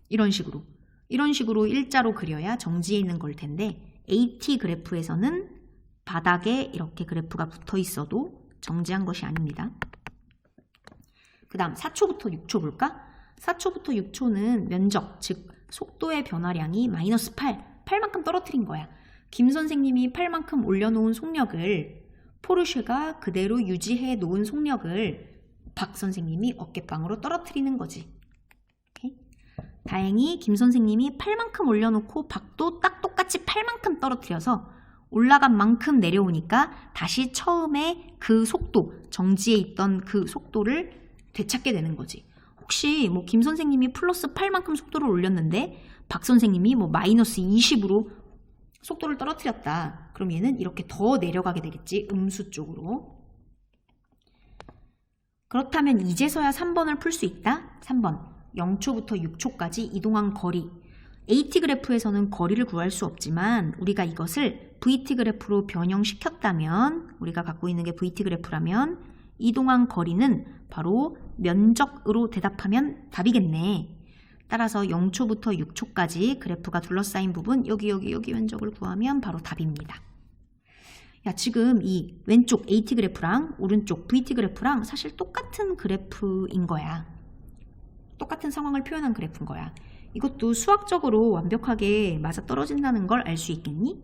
이런 식으로 일자로 그려야 정지해 있는 걸 텐데 AT 그래프에서는 바닥에 이렇게 그래프가 붙어 있어도 정지한 것이 아닙니다. 그 다음 4초부터 6초 볼까? 4초부터 6초는 면적, 즉 속도의 변화량이 마이너스 8만큼 떨어뜨린 거야. 김 선생님이 8만큼 올려놓은 속력을 포르쉐가 그대로 유지해 놓은 속력을 박 선생님이 어깨빵으로 떨어뜨리는 거지. 오케이? 다행히 김 선생님이 8만큼 올려놓고 박도 딱 똑같이 8만큼 떨어뜨려서 올라간 만큼 내려오니까 다시 처음에 그 속도, 정지해 있던 그 속도를 되찾게 되는 거지. 혹시 뭐 김 선생님이 플러스 8만큼 속도를 올렸는데 박 선생님이 뭐 마이너스 20으로 속도를 떨어뜨렸다. 그럼 얘는 이렇게 더 내려가게 되겠지. 음수 쪽으로. 그렇다면 이제서야 3번을 풀 수 있다? 3번 0초부터 6초까지 이동한 거리. AT 그래프에서는 거리를 구할 수 없지만 우리가 이것을 VT 그래프로 변형시켰다면 우리가 갖고 있는 게 VT 그래프라면 이동한 거리는 바로 면적으로 대답하면 답이겠네. 따라서 0초부터 6초까지 그래프가 둘러싸인 부분 여기 면적을 구하면 바로 답입니다. 야, 지금 이 왼쪽 AT 그래프랑 오른쪽 VT 그래프랑 사실 똑같은 그래프인 거야. 똑같은 상황을 표현한 그래프인 거야. 이것도 수학적으로 완벽하게 맞아떨어진다는 걸 알 수 있겠니?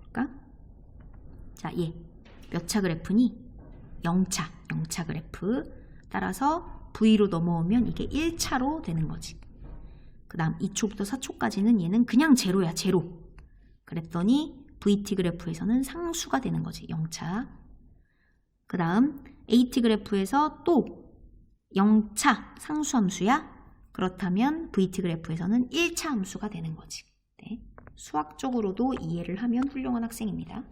볼까? 자, 얘 몇 차 그래프니? 0차 그래프. 따라서 V로 넘어오면 이게 1차로 되는 거지. 그 다음 2초부터 4초까지는 얘는 그냥 제로야, 제로. 그랬더니 VT 그래프에서는 상수가 되는 거지, 0차. 그 다음 AT 그래프에서 또 0차 상수함수야. 그렇다면 VT 그래프에서는 1차 함수가 되는 거지. 네. 수학적으로도 이해를 하면 훌륭한 학생입니다.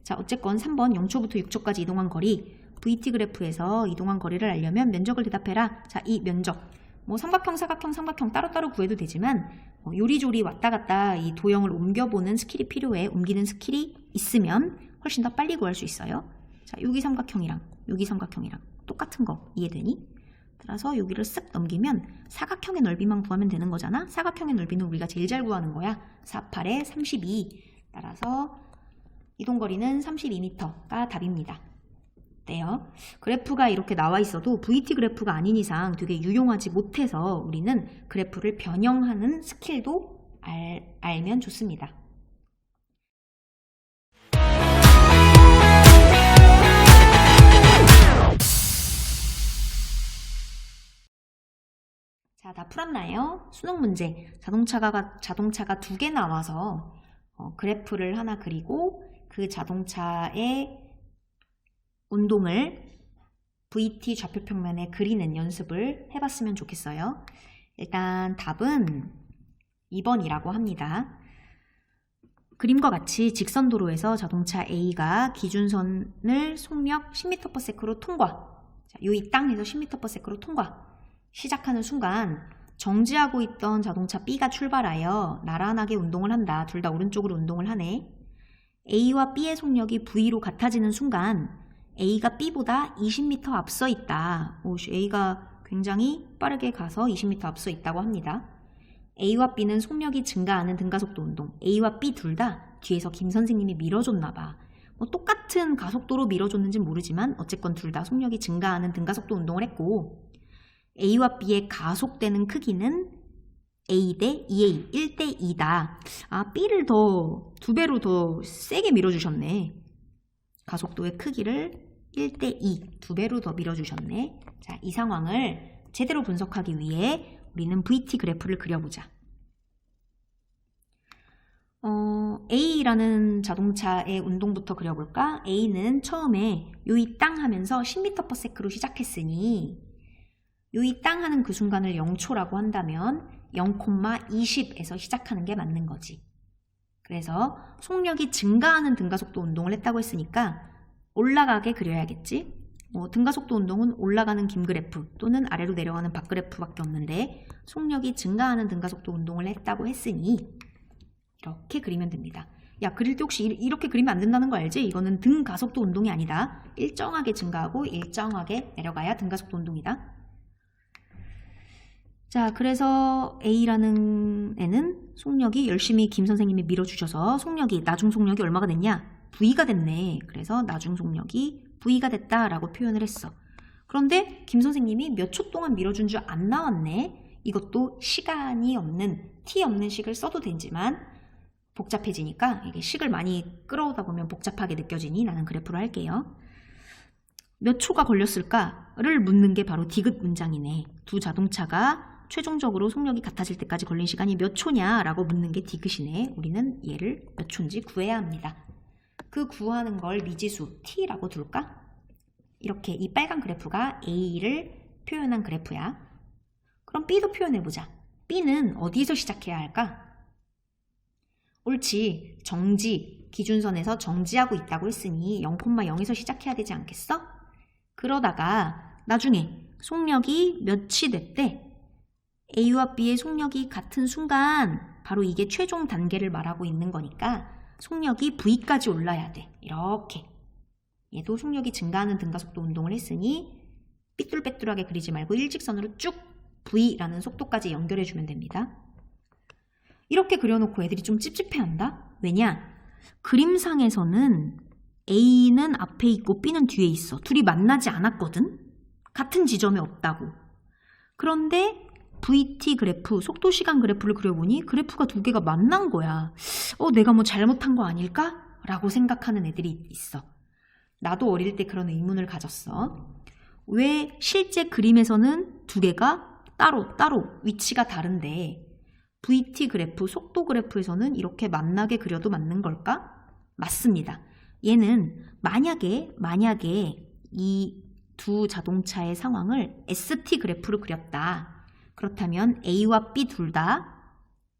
자, 어쨌건 3번 0초부터 6초까지 이동한 거리, VT 그래프에서 이동한 거리를 알려면 면적을 대답해라. 자, 이 면적, 뭐 삼각형, 사각형, 삼각형 따로따로 구해도 되지만 요리조리 왔다 갔다 이 도형을 옮겨보는 스킬이 필요해. 옮기는 스킬이 있으면 훨씬 더 빨리 구할 수 있어요. 자, 여기 삼각형이랑 여기 삼각형이랑 똑같은 거 이해되니? 따라서 여기를 쓱 넘기면 사각형의 넓이만 구하면 되는 거잖아. 사각형의 넓이는 우리가 제일 잘 구하는 거야. 48에 32. 따라서 이동거리는 32m가 답입니다. 어때요? 그래프가 이렇게 나와 있어도 VT 그래프가 아닌 이상 되게 유용하지 못해서 우리는 그래프를 변형하는 스킬도 알면 좋습니다. 자, 다 풀었나요? 수능 문제. 자동차가 2개 나와서 그래프를 하나 그리고 그 자동차의 운동을 VT 좌표평면에 그리는 연습을 해봤으면 좋겠어요. 일단 답은 2번이라고 합니다. 그림과 같이 직선도로에서 자동차 A가 기준선을 속력 10m/s로 통과. 자, 이 땅에서 10m/s로 통과. 시작하는 순간 정지하고 있던 자동차 B가 출발하여 나란하게 운동을 한다. 둘 다 오른쪽으로 운동을 하네. A와 B의 속력이 V로 같아지는 순간 A가 B보다 20m 앞서 있다. A가 굉장히 빠르게 가서 20m 앞서 있다고 합니다. A와 B는 속력이 증가하는 등가속도 운동. A와 B 둘 다 뒤에서 김 선생님이 밀어줬나 봐. 똑같은 가속도로 밀어줬는지는 모르지만 어쨌건 둘 다 속력이 증가하는 등가속도 운동을 했고 A와 B의 가속되는 크기는 A 대 2A, 1대 2다. 아, B를 2배로 더 세게 밀어주셨네. 가속도의 크기를 1대 2, 2배로 더 밀어주셨네. 자, 이 상황을 제대로 분석하기 위해 우리는 VT 그래프를 그려보자. A라는 자동차의 운동부터 그려볼까? A는 처음에 요이 땅 하면서 10m/s로 시작했으니 요이 땅 하는 그 순간을 0초라고 한다면 0,20에서 시작하는 게 맞는 거지. 그래서 속력이 증가하는 등가속도 운동을 했다고 했으니까 올라가게 그려야겠지. 등가속도 운동은 올라가는 긴 그래프 또는 아래로 내려가는 박 그래프밖에 없는데 속력이 증가하는 등가속도 운동을 했다고 했으니 이렇게 그리면 됩니다. 야, 그릴 때 혹시 이렇게 그리면 안 된다는 거 알지? 이거는 등가속도 운동이 아니다. 일정하게 증가하고 일정하게 내려가야 등가속도 운동이다. 자, 그래서 A라는 애는 속력이 열심히 김 선생님이 밀어주셔서 나중 속력이 얼마가 됐냐? V가 됐네. 그래서 나중 속력이 V가 됐다라고 표현을 했어. 그런데 김 선생님이 몇 초 동안 밀어준 줄 안 나왔네. 이것도 시간이 없는, T 없는 식을 써도 되지만 복잡해지니까 이게 식을 많이 끌어오다 보면 복잡하게 느껴지니 나는 그래프로 할게요. 몇 초가 걸렸을까를 묻는 게 바로 디귿 문장이네. 두 자동차가 최종적으로 속력이 같아질 때까지 걸린 시간이 몇 초냐라고 묻는 게 디귿이네. 우리는 얘를 몇 초인지 구해야 합니다. 그 구하는 걸 미지수 t라고 둘까? 이렇게 이 빨간 그래프가 A를 표현한 그래프야. 그럼 B도 표현해보자. B는 어디에서 시작해야 할까? 옳지. 정지, 기준선에서 정지하고 있다고 했으니 0,0에서 시작해야 되지 않겠어? 그러다가 나중에 속력이 몇이 됐대. A와 B의 속력이 같은 순간 바로 이게 최종 단계를 말하고 있는 거니까 속력이 V까지 올라야 돼. 이렇게. 얘도 속력이 증가하는 등가속도 운동을 했으니 삐뚤빼뚤하게 그리지 말고 일직선으로 쭉 V라는 속도까지 연결해주면 됩니다. 이렇게 그려놓고 애들이 좀 찝찝해한다? 왜냐? 그림상에서는 A는 앞에 있고 B는 뒤에 있어. 둘이 만나지 않았거든? 같은 지점에 없다고. 그런데 VT 그래프, 속도시간 그래프를 그려보니 그래프가 두 개가 만난 거야. 내가 뭐 잘못한 거 아닐까? 라고 생각하는 애들이 있어. 나도 어릴 때 그런 의문을 가졌어. 왜 실제 그림에서는 두 개가 따로 위치가 다른데 VT 그래프, 속도 그래프에서는 이렇게 만나게 그려도 맞는 걸까? 맞습니다. 얘는 만약에 이 두 자동차의 상황을 ST 그래프로 그렸다. 그렇다면 A와 B 둘 다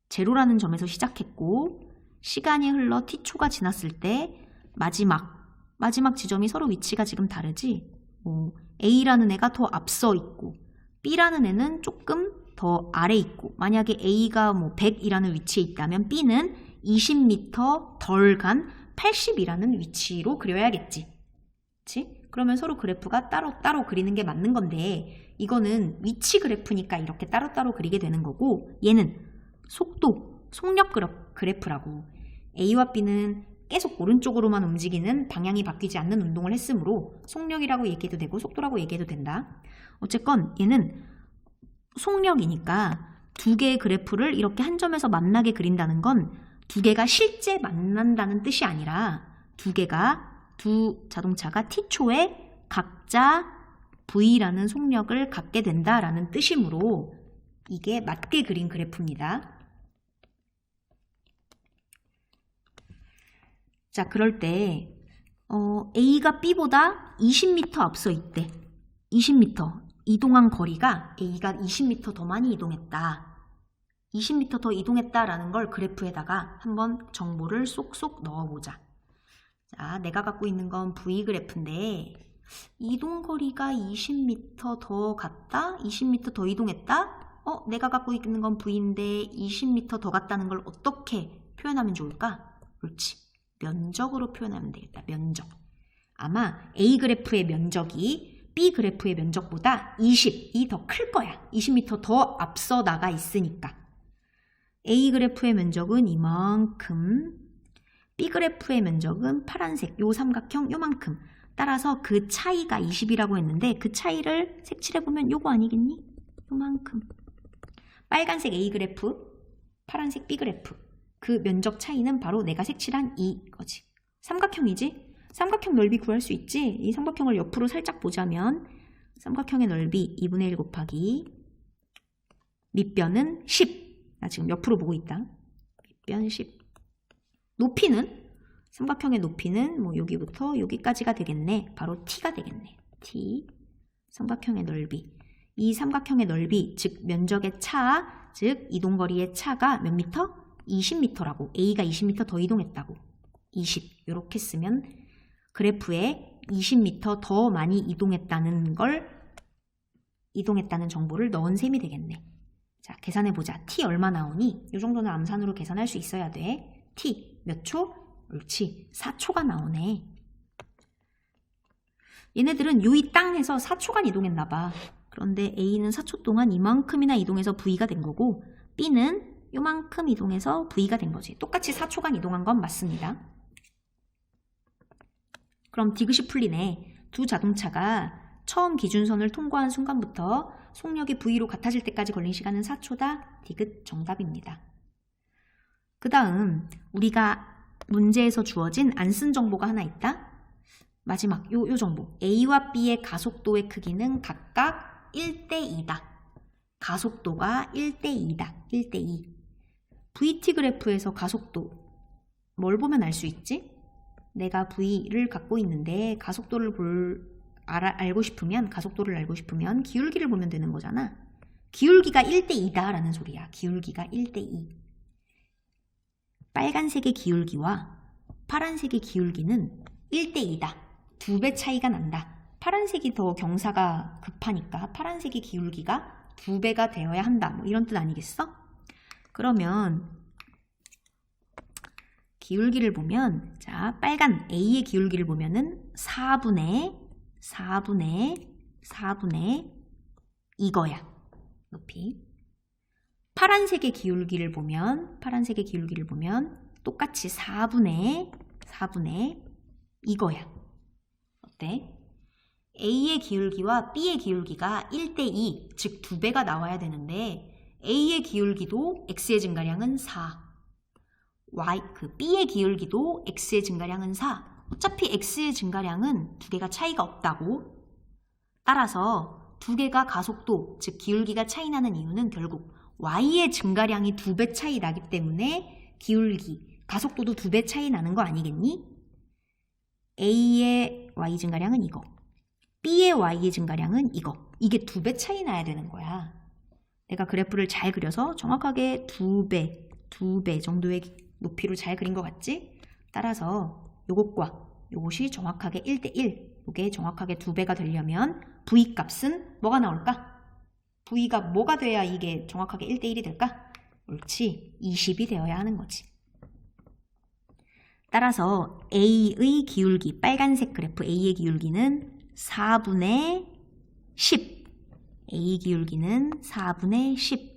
제로라는 점에서 시작했고 시간이 흘러 t초가 지났을 때 마지막 지점이 서로 위치가 지금 다르지? A라는 애가 더 앞서 있고 B라는 애는 조금 더 아래 있고 만약에 A가 100이라는 위치에 있다면 B는 20m 덜 간 80이라는 위치로 그려야겠지. 그치? 그러면 서로 그래프가 따로따로 그리는 게 맞는 건데 이거는 위치 그래프니까 이렇게 따로따로 그리게 되는 거고 얘는 속력 그래프라고 A와 B는 계속 오른쪽으로만 움직이는 방향이 바뀌지 않는 운동을 했으므로 속력이라고 얘기해도 되고 속도라고 얘기해도 된다. 어쨌건 얘는 속력이니까 두 개의 그래프를 이렇게 한 점에서 만나게 그린다는 건 두 개가 실제 만난다는 뜻이 아니라 두 자동차가 t초에 각자 v라는 속력을 갖게 된다라는 뜻이므로 이게 맞게 그린 그래프입니다. 자, 그럴 때 A가 B보다 20m 앞서 있대. 20m. 이동한 거리가 A가 20m 더 많이 이동했다. 20m 더 이동했다라는 걸 그래프에다가 한번 정보를 쏙쏙 넣어보자. 자, 내가 갖고 있는 건 V 그래프인데 이동거리가 20m 더 갔다? 20m 더 이동했다? 내가 갖고 있는 건 V인데 20m 더 갔다는 걸 어떻게 표현하면 좋을까? 그렇지. 면적으로 표현하면 되겠다. 면적. 아마 A 그래프의 면적이 B 그래프의 면적보다 20이 더 클 거야. 20m 더 앞서 나가 있으니까. A 그래프의 면적은 이만큼, B 그래프의 면적은 파란색, 요 삼각형 요만큼. 따라서 그 차이가 20이라고 했는데 그 차이를 색칠해보면 요거 아니겠니? 요만큼. 빨간색 A 그래프, 파란색 B 그래프. 그 면적 차이는 바로 내가 색칠한 이거지. 삼각형이지? 삼각형 넓이 구할 수 있지? 이 삼각형을 옆으로 살짝 보자면 삼각형의 넓이 2분의 1 곱하기 밑변은 10. 나 지금 옆으로 보고 있다. 밑변 10. 높이는? 삼각형의 높이는 여기부터 여기까지가 되겠네. 바로 t가 되겠네. t. 삼각형의 넓이. 이 삼각형의 넓이, 즉 면적의 차, 즉 이동거리의 차가 몇 미터? 20m라고. A가 20m 더 이동했다고. 20. 이렇게 쓰면 그래프에 20m 더 많이 이동했다는 정보를 넣은 셈이 되겠네. 자, 계산해보자. t 얼마 나오니? 이 정도는 암산으로 계산할 수 있어야 돼. t 몇 초? 옳지. 4초가 나오네. 얘네들은 요이 땅에서 4초간 이동했나봐. 그런데 A는 4초 동안 이만큼이나 이동해서 V가 된 거고 B는 요만큼 이동해서 V가 된 거지. 똑같이 4초간 이동한 건 맞습니다. 그럼 디귿이 풀리네. 두 자동차가 처음 기준선을 통과한 순간부터 속력이 V로 같아질 때까지 걸린 시간은 4초다. 디귿 정답입니다. 그 다음 우리가 문제에서 주어진 안 쓴 정보가 하나 있다. 마지막 요 정보. A와 B의 가속도의 크기는 각각 1대2다. 가속도가 1대2다. 1대2. VT 그래프에서 가속도 뭘 보면 알 수 있지? 내가 V를 갖고 있는데 가속도를 알고 싶으면 기울기를 보면 되는 거잖아. 기울기가 1대2다 라는 소리야. 기울기가 1대2. 빨간색의 기울기와 파란색의 기울기는 1대2다. 2배 차이가 난다. 파란색이 더 경사가 급하니까 파란색의 기울기가 2배가 되어야 한다. 이런 뜻 아니겠어? 그러면 기울기를 보면, 자, 빨간 A의 기울기를 보면은 4분의 이거야. 높이. 파란색의 기울기를 보면 똑같이 4분의 이거야. 어때? A의 기울기와 B의 기울기가 1대2, 즉 2배가 나와야 되는데 A의 기울기도 X의 증가량은 4. B의 기울기도 X의 증가량은 4. 어차피 X의 증가량은 두 개가 차이가 없다고. 따라서 두 개가 가속도, 즉 기울기가 차이 나는 이유는 결국 Y의 증가량이 2배 차이 나기 때문에 가속도도 2배 차이 나는 거 아니겠니? A의 Y 증가량은 이거. B의 Y의 증가량은 이거. 이게 2배 차이 나야 되는 거야. 내가 그래프를 잘 그려서 정확하게 2배 정도의 높이로 잘 그린 것 같지? 따라서 요것과 요것이 정확하게 1대1, 요게 정확하게 2배가 되려면 V 값은 뭐가 나올까? V가 뭐가 돼야 이게 정확하게 1대1이 될까? 옳지, 20이 되어야 하는 거지. 따라서 A의 기울기, 빨간색 그래프 A의 기울기는 4분의 10. A 기울기는 4분의 10.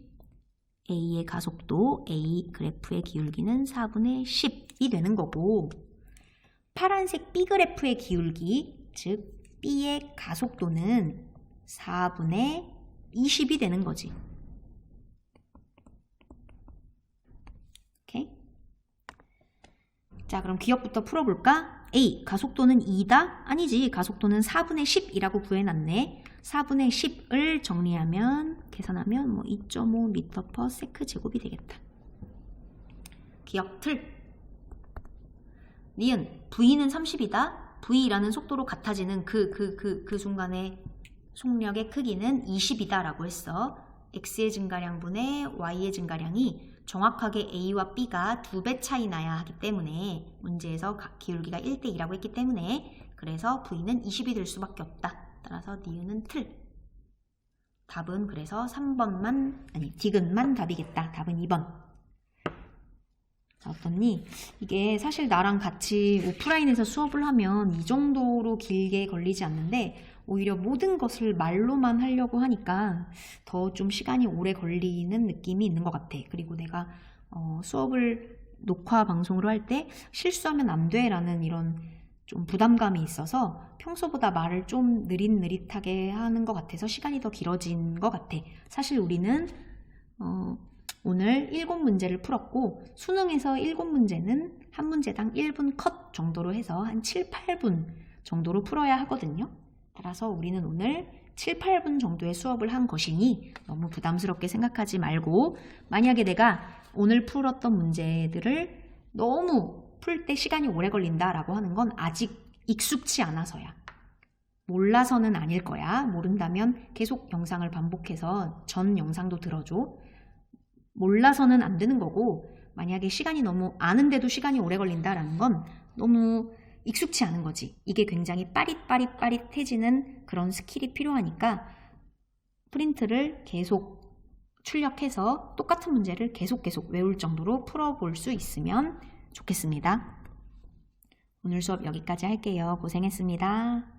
A의 가속도, A 그래프의 기울기는 4분의 10이 되는 거고, 파란색 B 그래프의 기울기, 즉 B의 가속도는 4분의 20이 되는 거지. 오케이? 자, 그럼 기억부터 풀어볼까? A, 가속도는 2다? 아니지, 가속도는 4분의 10이라고 구해놨네. 4분의 10을 정리하면, 계산하면 뭐 2.5m/s 제곱이 되겠다. 기억 틀. 니은, V는 30이다. V라는 속도로 같아지는 그 순간의 속력의 크기는 20이다 라고 했어. X의 증가량분의 Y의 증가량이 정확하게 A와 B가 2배 차이 나야 하기 때문에, 문제에서 기울기가 1대2라고 했기 때문에, 그래서 V는 20이 될 수밖에 없다. 따라서 니은은 틀. 답은 그래서 3번만, 아니 디귿만 답이겠다. 답은 2번. 자, 어떻니? 이게 사실 나랑 같이 오프라인에서 수업을 하면 이 정도로 길게 걸리지 않는데, 오히려 모든 것을 말로만 하려고 하니까 더 좀 시간이 오래 걸리는 느낌이 있는 것 같아. 그리고 내가 수업을 녹화 방송으로 할 때 실수하면 안 돼 라는 이런 좀 부담감이 있어서 평소보다 말을 좀 느릿느릿하게 하는 것 같아서 시간이 더 길어진 것 같아. 사실 우리는 오늘 7문제를 풀었고, 수능에서 7문제는 한 문제당 1분 컷 정도로 해서 한 7, 8분 정도로 풀어야 하거든요. 따라서 우리는 오늘 7, 8분 정도의 수업을 한 것이니 너무 부담스럽게 생각하지 말고, 만약에 내가 오늘 풀었던 문제들을 너무 풀 때 시간이 오래 걸린다라고 하는 건 아직 익숙치 않아서야. 몰라서는 아닐 거야. 모른다면 계속 영상을 반복해서 전 영상도 들어줘. 몰라서는 안 되는 거고, 만약에 시간이 너무 아는데도 시간이 오래 걸린다라는 건 너무 익숙치 않은 거지. 이게 굉장히 빠릿해지는 그런 스킬이 필요하니까 프린트를 계속 출력해서 똑같은 문제를 계속 외울 정도로 풀어볼 수 있으면 좋겠습니다. 오늘 수업 여기까지 할게요. 고생했습니다.